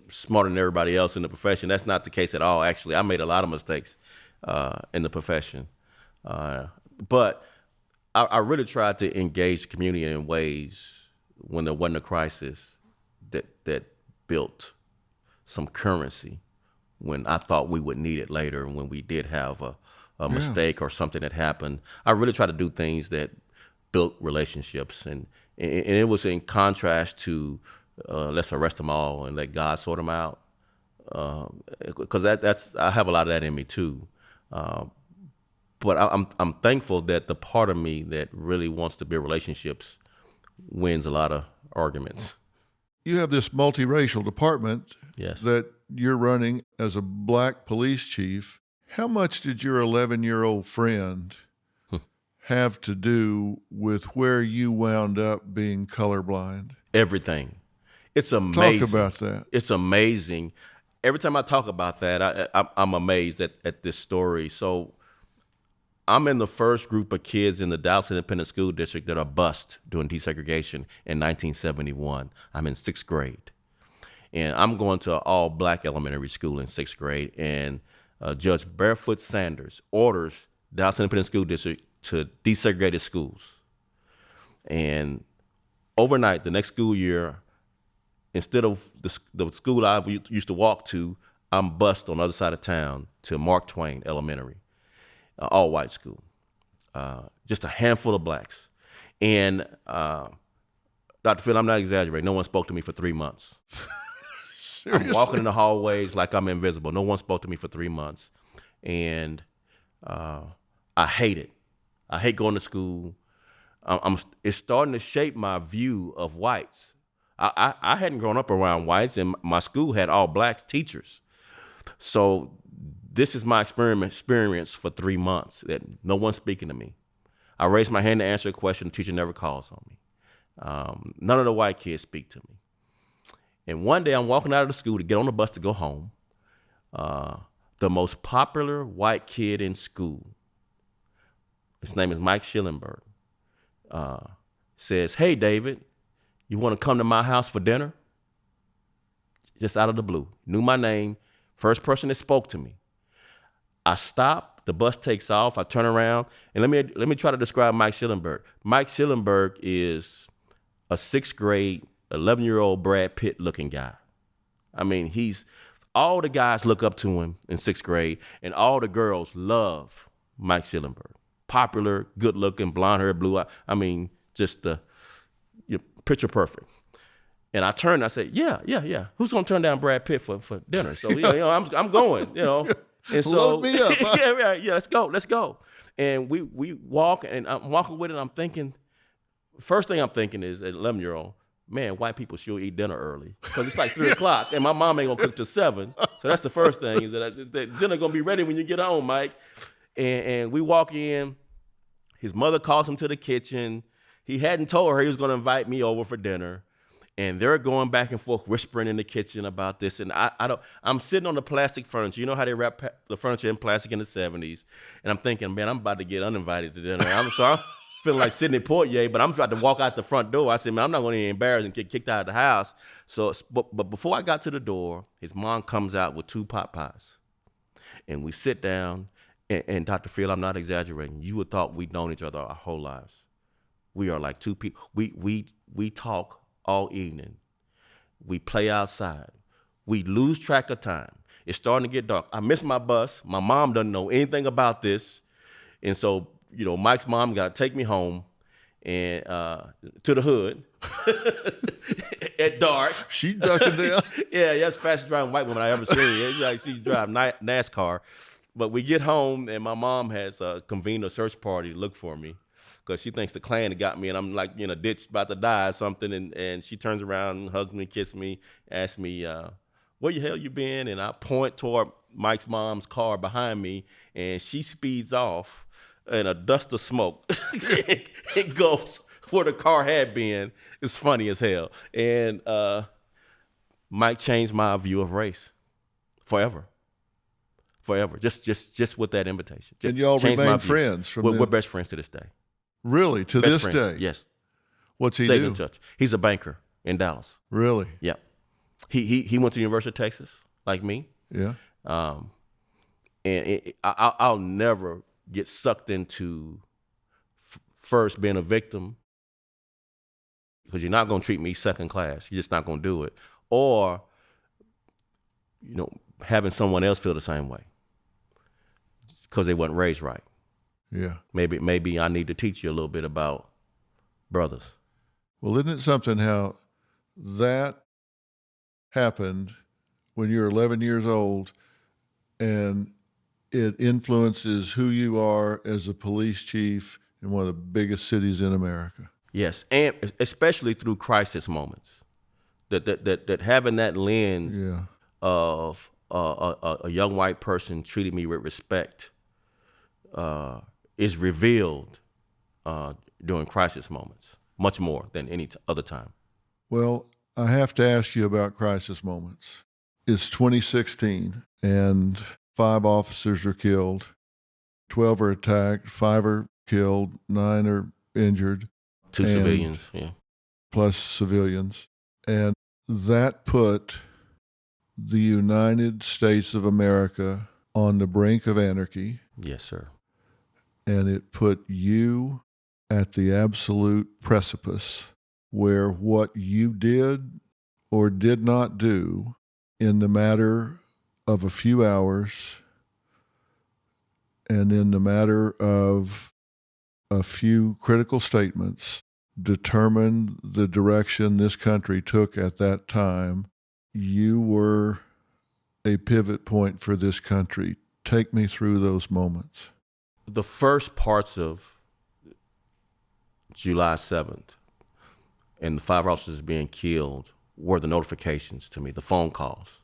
smarter than everybody else in the profession. That's not the case at all. Actually, I made a lot of mistakes in the profession, but I really tried to engage the community in ways when there wasn't a crisis that built some currency when I thought we would need it later, and when we did have a mistake or something that happened. I really tried to do things that built relationships, and it was in contrast to let's arrest them all and let God sort them out, because that's I have a lot of that in me too. But I'm thankful that the part of me that really wants to build relationships wins a lot of arguments. You have this multiracial department Yes. that you're running as a black police chief. How much did your 11-year-old friend have to do with where you wound up being colorblind? Everything. It's amazing. Talk about that. It's amazing. Every time I talk about that, I'm amazed at this story. So I'm in the first group of kids in the Dallas Independent School District that are bused during desegregation in 1971. I'm in 6th grade. And I'm going to an all-black elementary school in 6th grade, and Judge Barefoot Sanders orders Dallas Independent School District to desegregate its schools. And overnight, the next school year, instead of the school I used to walk to, I'm bused on the other side of town to Mark Twain Elementary, all-white school. Just a handful of blacks. And Dr. Phil, I'm not exaggerating. No one spoke to me for 3 months. I'm walking in the hallways like I'm invisible. No one spoke to me for 3 months. And I hate it. I hate going to school. It's starting to shape my view of whites. I hadn't grown up around whites, and my school had all black teachers. So this is my experience for 3 months, that no one's speaking to me. I raise my hand to answer a question, the teacher never calls on me. None of the white kids speak to me. And one day I'm walking out of the school to get on the bus to go home. The most popular white kid in school, his name is Mike Schillenberg, says, "Hey, David, you want to come to my house for dinner?" Just out of the blue. Knew my name. First person that spoke to me. I stop. The bus takes off. I turn around. And let me try to describe Mike Schillenberg. Mike Schillenberg is a 6th grade, 11-year-old Brad Pitt looking guy. I mean, all the guys look up to him in 6th grade, and all the girls love Mike Schillenberg. Popular, good looking, blonde hair, blue eye. I mean, just picture perfect. And I turned, I said, yeah. Who's gonna turn down Brad Pitt for dinner? So I'm going, And so load me up. Huh? yeah, let's go. And we walk, and I'm walking with it. And I'm thinking, first thing I'm thinking is, at 11-year-old, man, white people should eat dinner early, because it's like 3 o'clock, and my mom ain't gonna cook till 7. So that's the first thing, is that dinner gonna be ready when you get home, Mike. And we walk in. His mother calls him to the kitchen. He hadn't told her he was gonna invite me over for dinner. And they're going back and forth, whispering in the kitchen about this. And I'm sitting on the plastic furniture. You know how they wrap the furniture in plastic in the 70s? And I'm thinking, man, I'm about to get uninvited to dinner. I'm feeling like Sidney Poitier, but I'm trying to walk out the front door. I said, man, I'm not going to get embarrassed and get kicked out of the house. So, but before I got to the door, his mom comes out with 2 pot pies. And we sit down, and Dr. Phil, I'm not exaggerating. You would thought we'd known each other our whole lives. We are like 2 people. We talk all evening. We play outside. We lose track of time. It's starting to get dark. I miss my bus. My mom doesn't know anything about this. And so, Mike's mom got to take me home and to the hood at dark. She ducking down. Yeah, that's the fastest driving white woman I ever seen. It's like she drive NASCAR. But we get home, and my mom has convened a search party to look for me, because she thinks the Klan had got me, and I'm like in a ditch about to die or something. And she turns around and hugs me, kisses me, asks me, where the hell you been? And I point toward Mike's mom's car behind me, and she speeds off in a dust of smoke. It goes where the car had been. It's funny as hell. And Mike changed my view of race forever. Forever. Just with that invitation. Just and y'all changed my remain view. friends from We're best friends to this day. Really? To Best this friends. day? Yes. What's he Stayed do? in touch. He's a banker in Dallas. Really? Yeah. He went to the University of Texas, like me. Yeah. And I'll never get sucked into first being a victim, because you're not going to treat me second class. You're just not going to do it. Or, having someone else feel the same way because they wasn't raised right. Yeah. Maybe I need to teach you a little bit about brothers. Well, isn't it something how that happened when you're 11 years old and it influences who you are as a police chief in one of the biggest cities in America? Yes, and especially through crisis moments. That having that lens of a young white person treating me with respect is revealed during crisis moments, much more than any other time. Well, I have to ask you about crisis moments. It's 2016, and 5 officers are killed, 12 are attacked, 5 are killed, 9 are injured. 2 civilians, yeah. Plus civilians. And that put the United States of America on the brink of anarchy. Yes, sir. And it put you at the absolute precipice where what you did or did not do in the matter of a few hours and in the matter of a few critical statements determined the direction this country took at that time. You were a pivot point for this country. Take me through those moments. The first parts of July 7th and the 5 officers being killed were the notifications to me, the phone calls.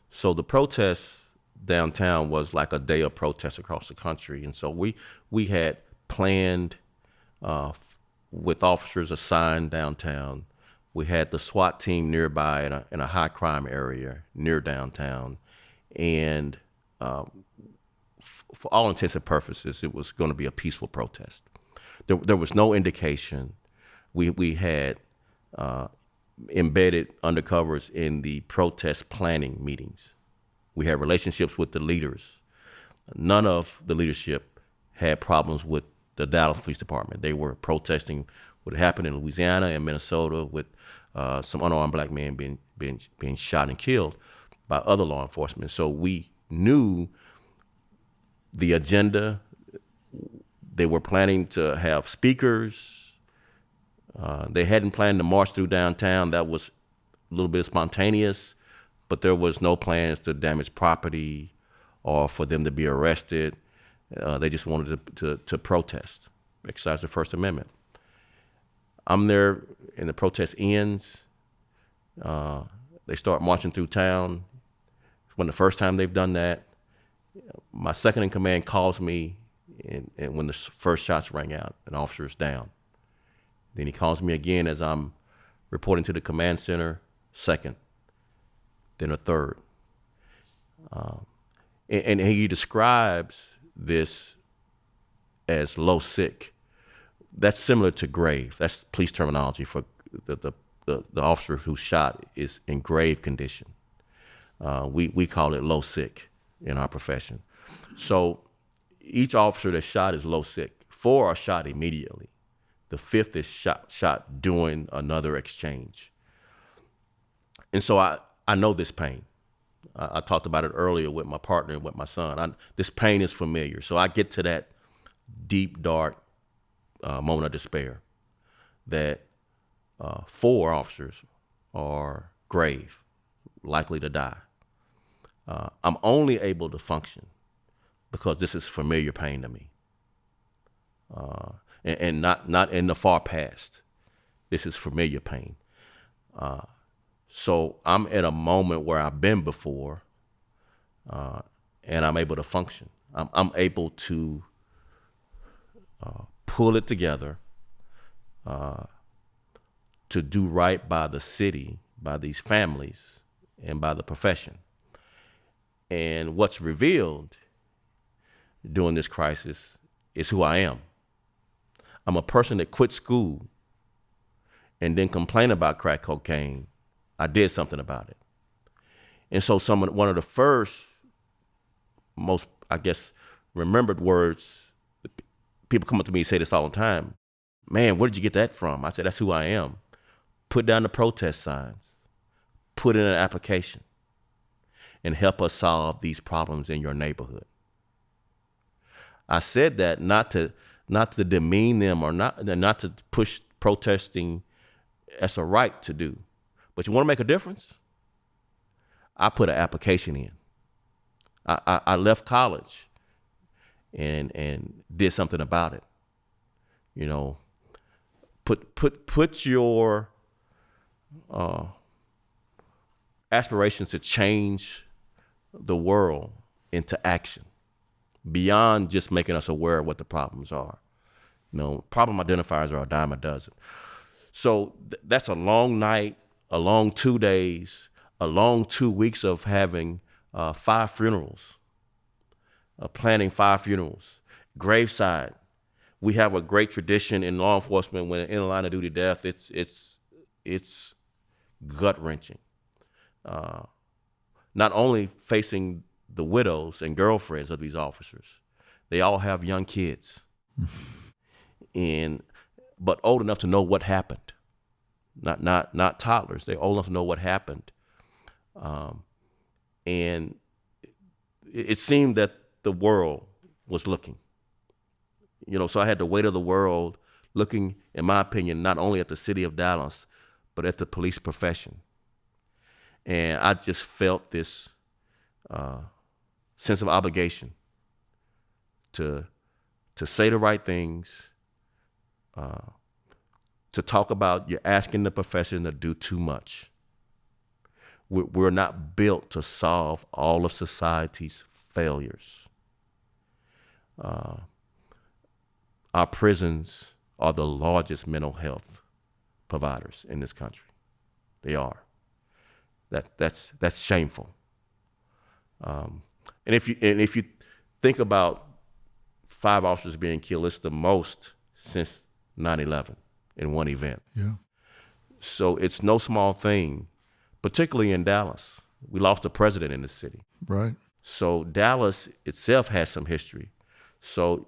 So the protests downtown was like a day of protest across the country. And so we had planned with officers assigned downtown. We had the SWAT team nearby in a high crime area near downtown. And for all intents and purposes, it was going to be a peaceful protest. There was no indication. We had embedded undercovers in the protest planning meetings. We had relationships with the leaders. None of the leadership had problems with the Dallas Police Department. They were protesting what happened in Louisiana and Minnesota with some unarmed black men being shot and killed by other law enforcement. So we knew the agenda. They were planning to have speakers. They hadn't planned to march through downtown. That was a little bit spontaneous, but there was no plans to damage property or for them to be arrested. They just wanted to protest, exercise the First Amendment. I'm there, and the protest ends. They start marching through town. When the first time they've done that, my second in command calls me, and when the first shots rang out, an officer is down. Then he calls me again as I'm reporting to the command center, second, then a third. And he describes this as low sick. That's similar to grave. That's police terminology for the officer who shot is in grave condition. We call it low sick in our profession. So each officer that's shot is low sick. 4 are shot immediately. The 5th is shot during another exchange. And so I know this pain. I talked about it earlier with my partner and with my son. This pain is familiar. So I get to that deep, dark moment of despair that 4 officers are grave, likely to die. I'm only able to function because this is familiar pain to me. And not in the far past. This is familiar pain. So I'm at a moment where I've been before, and I'm able to function. I'm able to pull it together, to do right by the city, by these families, and by the profession. And what's revealed during this crisis is who I am. I'm a person that quit school and then complained about crack cocaine. I did something about it. And so one of the first, most, I guess, remembered words, people come up to me and say this all the time, man, where did you get that from? I said, that's who I am. Put down the protest signs, put in an application, and help us solve these problems in your neighborhood. I said that not to demean them or not to push protesting as a right to do. But you want to make a difference? I put an application in. I left college and did something about it. You know, put your aspirations to change the world into action beyond just making us aware of what the problems are. You know, problem identifiers are a dime a dozen. So that's a long night, a long 2 days, a long 2 weeks of having 5 funerals, planning 5 funerals, graveside. We have a great tradition in law enforcement when in a line of duty death, it's gut wrenching. Not only facing the widows and girlfriends of these officers, they all have young kids, but old enough to know what happened. Not toddlers. They're old enough to know what happened. And it seemed that the world was looking. You know, so I had the weight of the world looking, in my opinion, not only at the city of Dallas, but at the police profession. And I just felt this sense of obligation to say the right things, to talk about you're asking the profession to do too much. We're not built to solve all of society's failures. Our prisons are the largest mental health providers in this country. They are. That's shameful. And if you think about 5 officers being killed, it's the most since 9/11 in one event. Yeah. So it's no small thing, particularly in Dallas. We lost a president in the city. Right. So Dallas itself has some history. So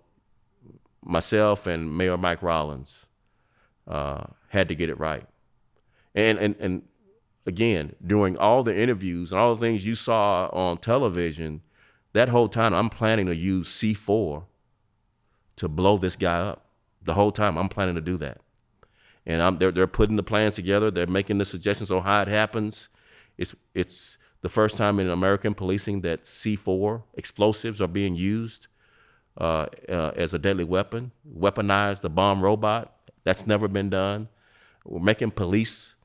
myself and Mayor Mike Rollins had to get it right. And again, during all the interviews and all the things you saw on television, that whole time I'm planning to use C4 to blow this guy up. The whole time I'm planning to do that. And they're putting the plans together. They're making the suggestions on how it happens. It's the first time in American policing that C4 explosives are being used as a deadly weapon, weaponize the bomb robot. That's never been done. We're making police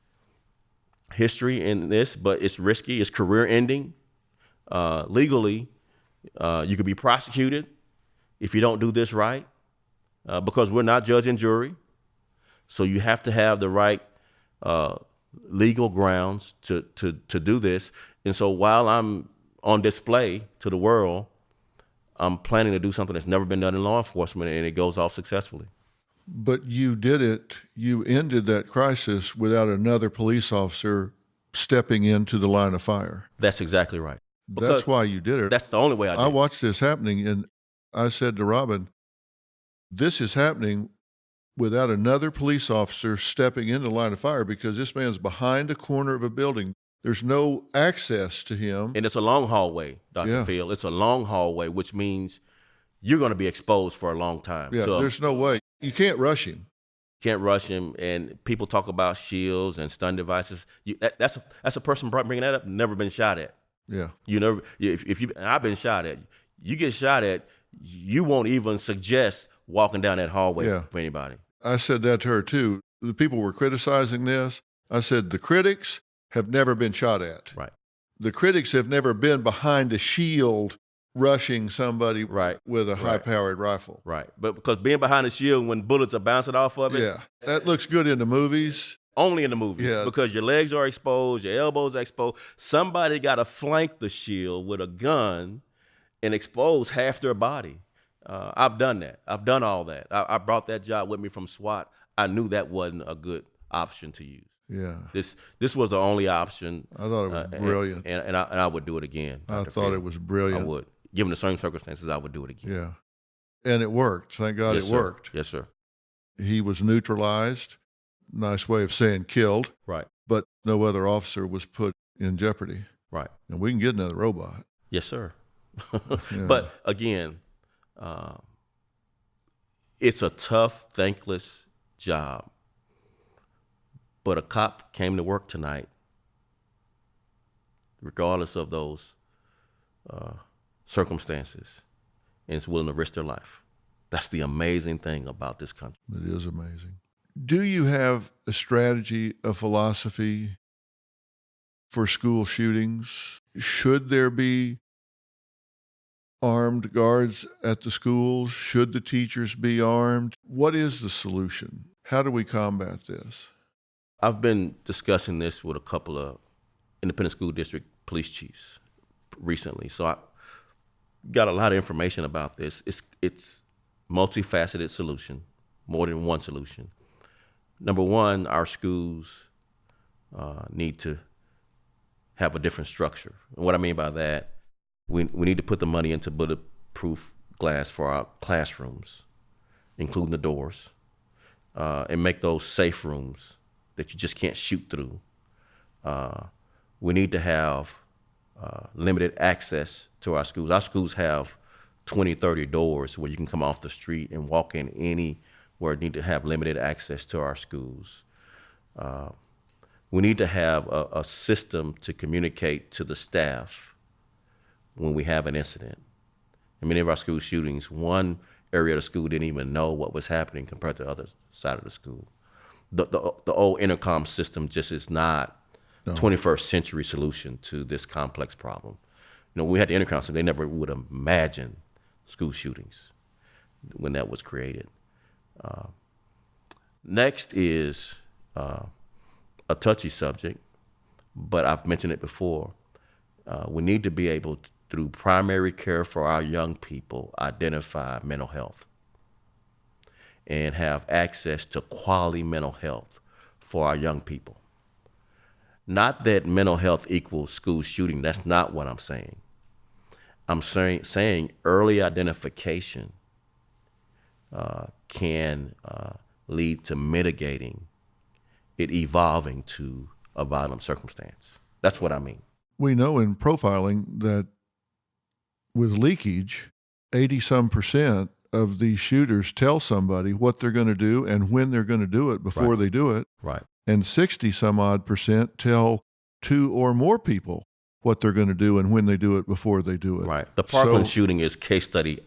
history in this, but it's risky. It's career ending. Legally, you could be prosecuted if you don't do this right, because we're not judge and jury. So you have to have the right legal grounds to do this. And so while I'm on display to the world, I'm planning to do something that's never been done in law enforcement, and it goes off successfully. But you did it. You ended that crisis without another police officer stepping into the line of fire. That's exactly right. That's why you did it. That's the only way I did it. I watched this happening, and I said to Robin, this is happening without another police officer stepping into the line of fire, because this man's behind a corner of a building. There's no access to him. And it's a long hallway, Dr. Yeah. Phil. It's a long hallway, which means you're going to be exposed for a long time. Yeah, there's no way. You can't rush him. Can't rush him. And people talk about shields and stun devices. That's a person bringing that up, never been shot at. Yeah. You never. And I've been shot at. You get shot at, you won't even suggest walking down that hallway for anybody. I said that to her too. The people were criticizing this. I said, the critics have never been shot at. Right. The critics have never been behind a shield rushing somebody Right. with a high-powered rifle. Right. But because being behind the shield when bullets are bouncing off of it. Yeah, that looks good in the movies. Only in the movies. Yeah. Because your legs are exposed, your elbows are exposed. Somebody got to flank the shield with a gun and expose half their body. I've done that. I've done all that. I brought that job with me from SWAT. I knew that wasn't a good option to use. Yeah. This was the only option. I thought it was brilliant. And I would do it again. I thought it was brilliant. I would. Given the same circumstances, I would do it again. Yeah. And it worked. Thank God it worked. Yes, sir. He was neutralized. Nice way of saying killed. Right. But no other officer was put in jeopardy. Right. And we can get another robot. Yes, sir. Yeah. But again, it's a tough, thankless job. But a cop came to work tonight, regardless of those circumstances, and is willing to risk their life. That's the amazing thing about this country. It is amazing. Do you have a strategy, a philosophy for school shootings? Should there be armed guards at the schools? Should the teachers be armed? What is the solution? How do we combat this? I've been discussing this with a couple of independent school district police chiefs recently. So I got a lot of information about this. It's multifaceted solution, more than one solution. Number one, our schools need to have a different structure. And what I mean by that, we need to put the money into bulletproof glass for our classrooms, including the doors, and make those safe rooms that you just can't shoot through. We need to have limited access to our schools. Our schools have 20, 30 doors where you can come off the street and walk in anywhere. Need to have limited access to our schools. We need to have a system to communicate to the staff when we have an incident. In many of our school shootings, one area of the school didn't even know what was happening compared to the other side of the school. The old intercom system just is not 21st century solution to this complex problem. You know, when we had the intercom system, they never would have imagined school shootings when that was created. Next is a touchy subject, but I've mentioned it before. We need to be able to, through primary care for our young people, identify mental health and have access to quality mental health for our young people. Not that mental health equals school shooting. That's not what I'm saying. I'm saying early identification can lead to mitigating it evolving to a violent circumstance. That's what I mean. We know in profiling that with leakage, 80-some% of these shooters tell somebody what they're going to do and when they're going to do it before they do it. Right. And 60-some-odd% tell 2 or more people what they're going to do and when they do it before they do it. Right. The Parkland shooting is case study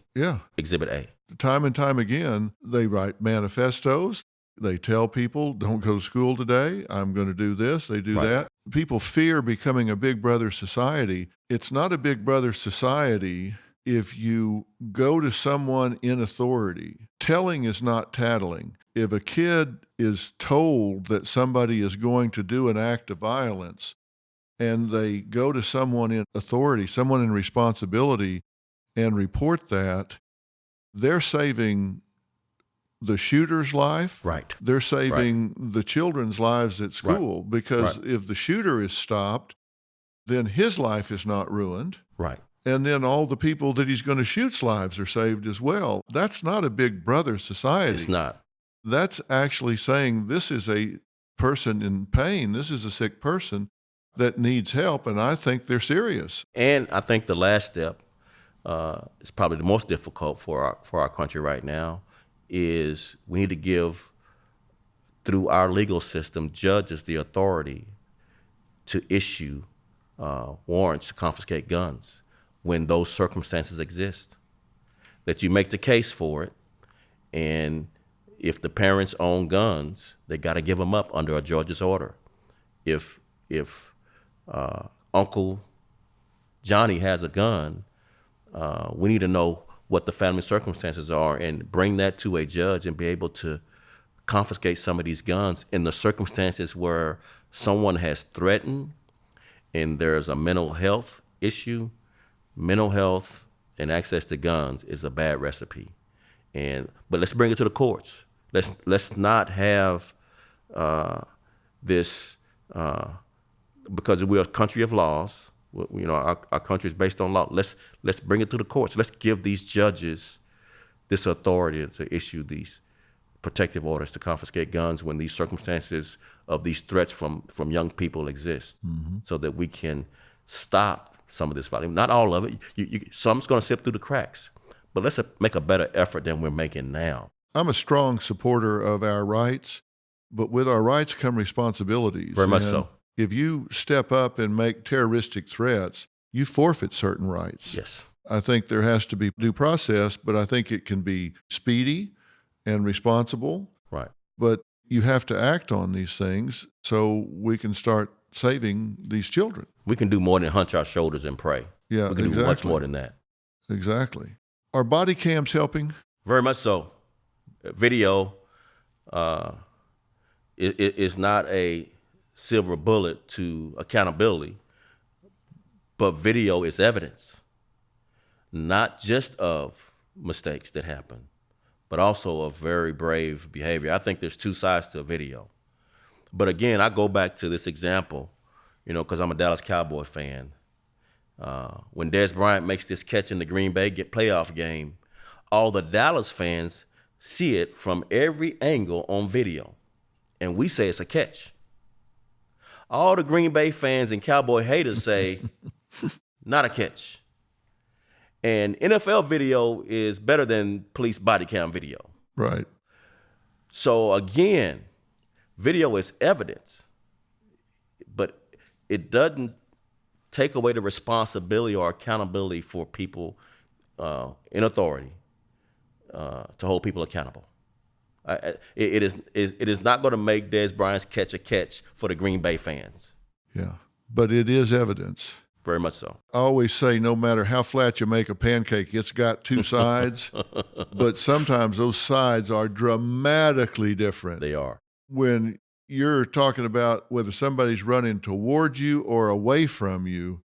Exhibit A. Time and time again, they write manifestos. They tell people, don't go to school today. I'm going to do this. They do that. People fear becoming a big brother society. It's not a big brother society if you go to someone in authority. Telling is not tattling. If a kid is told that somebody is going to do an act of violence and they go to someone in authority, someone in responsibility, and report that, they're saving the shooter's life. Right. They're saving the children's lives at school because if the shooter is stopped, then his life is not ruined. Right. And then all the people that he's going to shoot's lives are saved as well. That's not a big brother society. It's not. That's actually saying this is a person in pain. This is a sick person that needs help, and I think they're serious. And I think the last step is probably the most difficult for our country right now is we need to give, through our legal system, judges the authority to issue warrants to confiscate guns when those circumstances exist. That you make the case for it, and if the parents own guns, they got to give them up under a judge's order. If Uncle Johnny has a gun, we need to know what the family circumstances are and bring that to a judge and be able to confiscate some of these guns in the circumstances where someone has threatened and there's a mental health issue. Mental health and access to guns is a bad recipe. But let's bring it to the courts. Let's not have this because we're a country of laws. Our country is based on law. Let's bring it to the courts. Let's give these judges this authority to issue these protective orders to confiscate guns when these circumstances of these threats from young people exist, so that we can stop some of this violence. Not all of it. Some's going to slip through the cracks, but let's make a better effort than we're making now. I'm a strong supporter of our rights, but with our rights come responsibilities. Very much so. If you step up and make terroristic threats, you forfeit certain rights. Yes. I think there has to be due process, but I think it can be speedy and responsible. Right. But you have to act on these things so we can start saving these children. We can do more than hunch our shoulders and pray. Yeah, we can do much more than that. Exactly. Are body cams helping? Very much so. Video is not a silver bullet to accountability, but video is evidence, not just of mistakes that happen, but also of very brave behavior. I think there's two sides to a video. But again, I go back to this example, because I'm a Dallas Cowboy fan. When Dez Bryant makes this catch in the Green Bay playoff game, all the Dallas fans see it from every angle on video, and we say it's a catch. All the Green Bay fans and Cowboy haters say, not a catch. And NFL video is better than police body cam video. Right. So again, video is evidence, but it doesn't take away the responsibility or accountability for people in authority to hold people accountable. It is not going to make Dez Bryant's catch a catch for the Green Bay fans. Yeah, but it is evidence. Very much so. I always say no matter how flat you make a pancake, it's got two sides, but sometimes those sides are dramatically different. They are. When you're talking about whether somebody's running towards you or away from you,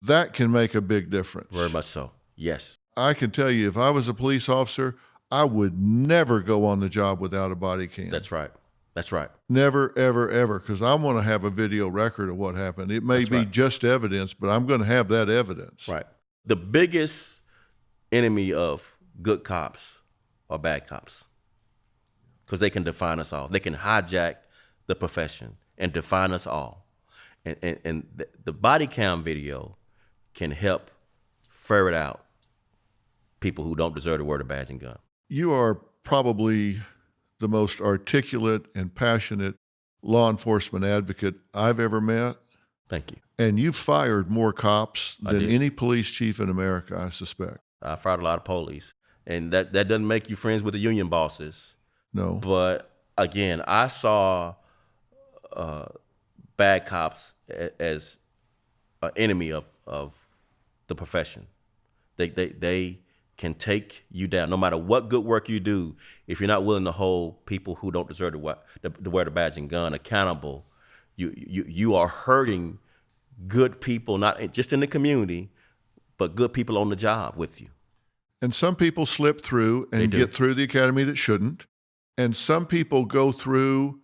that can make a big difference. Very much so. Yes. I can tell you, if I was a police officer, I would never go on the job without a body cam. That's right. That's right. Never, ever, ever, because I want to have a video record of what happened. It may be just evidence, but I'm going to have that evidence. Right. The biggest enemy of good cops are bad cops, because they can define us all. They can hijack the profession and define us all. And the body cam video can help ferret out people who don't deserve to wear the badge and gun. You are probably the most articulate and passionate law enforcement advocate I've ever met. Thank you. And you've fired more cops than any police chief in America, I suspect. I fired a lot of police. And that doesn't make you friends with the union bosses. No. But again, I saw bad cops as an enemy of the profession. They can take you down. No matter what good work you do, if you're not willing to hold people who don't deserve to wear the badge and gun accountable, you are hurting good people, not just in the community, but good people on the job with you. And some people slip through and get through the academy that shouldn't. And some people go through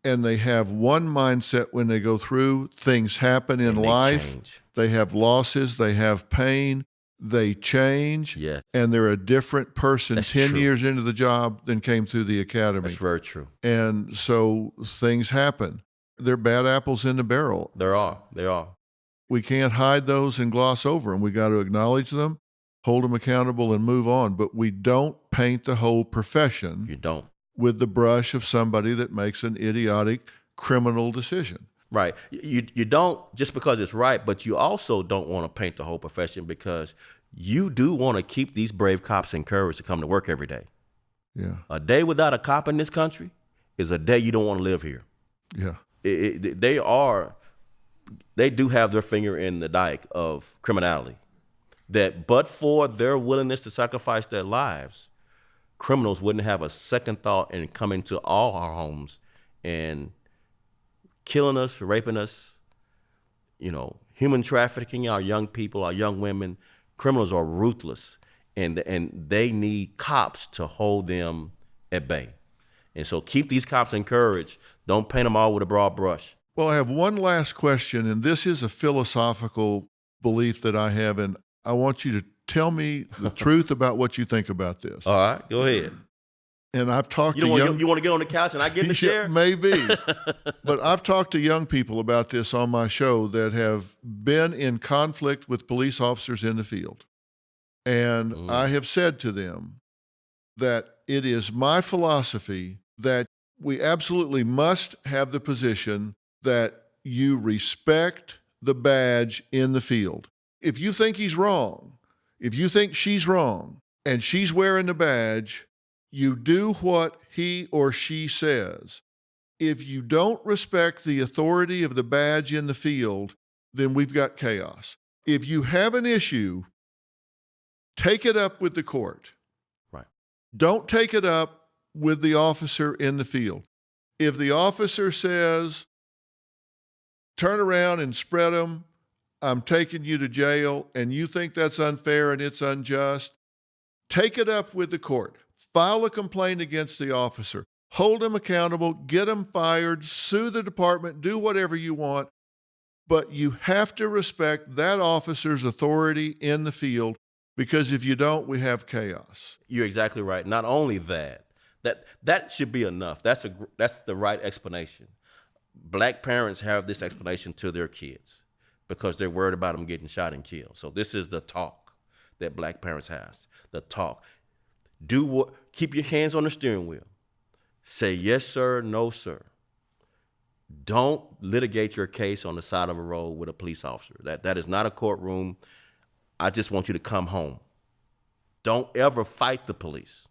and they have one mindset when they go through. Things happen in life. Change. They have losses. They have pain. They change, yeah. And they're a different person. That's 10 true. years into the job than came through the academy. That's very true. And so things happen. They're bad apples in the barrel. There are. They are. We can't hide those and gloss over them. We got to acknowledge them, hold them accountable, and move on. But we don't paint the whole profession. You don't. With the brush of somebody that makes an idiotic criminal decision. Right. You don't just because it's right, but you also don't want to paint the whole profession because you do want to keep these brave cops encouraged to come to work every day. Yeah. A day without a cop in this country is a day you don't want to live here. Yeah. They do have their finger in the dike of criminality. that but for their willingness to sacrifice their lives, criminals wouldn't have a second thought in coming to all our homes and killing us, raping us, human trafficking our young people, our young women. Criminals are ruthless, and they need cops to hold them at bay. And so keep these cops encouraged. Don't paint them all with a broad brush. Well, I have one last question, and this is a philosophical belief that I have, and I want you to tell me the truth about what you think about this. All right, go ahead. And I've talked to young... You want to get on the couch and I get in the chair? Maybe. But I've talked to young people about this on my show that have been in conflict with police officers in the field. And I have said to them that it is my philosophy that we absolutely must have the position that you respect the badge in the field. If you think he's wrong, if you think she's wrong, and she's wearing the badge, you do what he or she says. If you don't respect the authority of the badge in the field, then we've got chaos. If you have an issue, take it up with the court. Right. Don't take it up with the officer in the field. If the officer says, turn around and spread them, I'm taking you to jail, and you think that's unfair and it's unjust, take it up with the court. File a complaint against the officer. Hold him accountable, get him fired, sue the department, do whatever you want. But you have to respect that officer's authority in the field, because if you don't, we have chaos. You're exactly right. Not only that should be enough. That's the right explanation. Black parents have this explanation to their kids because they're worried about them getting shot and killed. So this is the talk that black parents have. The talk. Keep your hands on the steering wheel. Say yes, sir, no, sir. Don't litigate your case on the side of a road with a police officer. That is not a courtroom. I just want you to come home. Don't ever fight the police.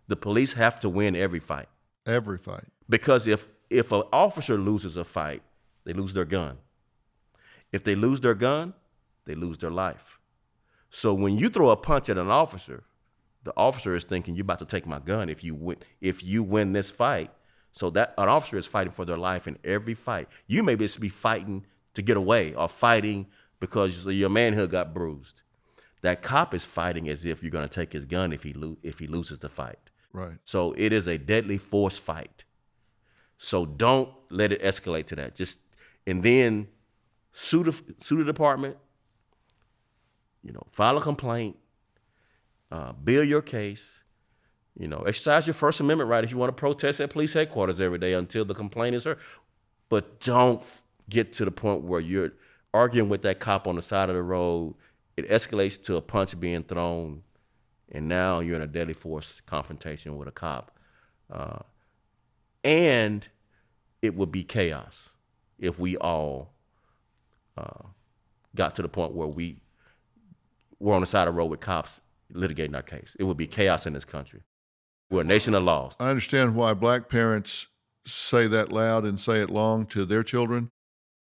The police have to win every fight. Every fight. Because if an officer loses a fight, they lose their gun. If they lose their gun, they lose their life. So when you throw a punch at an officer, the officer is thinking, you're about to take my gun if you win this fight. So that an officer is fighting for their life in every fight. You may be fighting to get away or fighting because your manhood got bruised. That cop is fighting as if you're going to take his gun if he loses the fight. Right. So it is a deadly force fight. So don't let it escalate to that. And then sue the department. File a complaint. Build your case. Exercise your First Amendment right if you want to protest at police headquarters every day until the complaint is heard. But don't get to the point where you're arguing with that cop on the side of the road. It escalates to a punch being thrown, and now you're in a deadly force confrontation with a cop. And it would be chaos if we all got to the point where we're on the side of the road with cops litigating our case. It would be chaos in this country. We're a nation of laws. I understand why black parents say that loud and say it long to their children,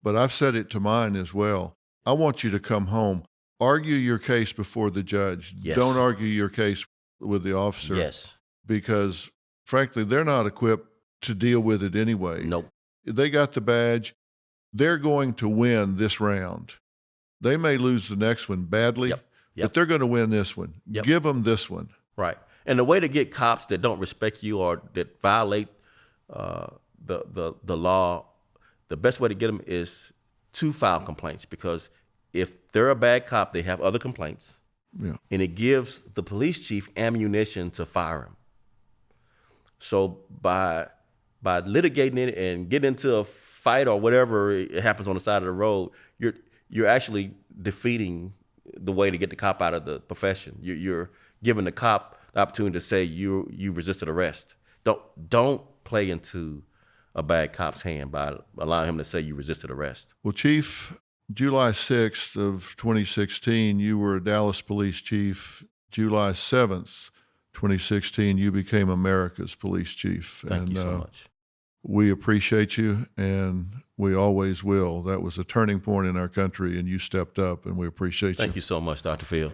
but I've said it to mine as well. I want you to come home. Argue your case before the judge. Yes. Don't argue your case with the officer. Yes. Because, frankly, they're not equipped to deal with it anyway. Nope. They got the badge. They're going to win this round. They may lose the next one badly, but they're going to win this one. Yep. Give them this one. Right. And the way to get cops that don't respect you or that violate the law, the best way to get them is to file complaints, because if they're a bad cop, they have other complaints. Yeah. And it gives the police chief ammunition to fire him. So by litigating it and getting into a fight or whatever it happens on the side of the road, you're actually defeating the way to get the cop out of the profession. You're giving the cop the opportunity to say you resisted arrest. Don't play into a bad cop's hand by allowing him to say you resisted arrest. Well, Chief, July 6th of 2016, you were a Dallas police chief. July 7th, 2016, you became America's police chief. Thank you so much. we appreciate you, and we always will. That was a turning point in our country, and you stepped up, and we appreciate you. Thank you so much, Dr. Phil.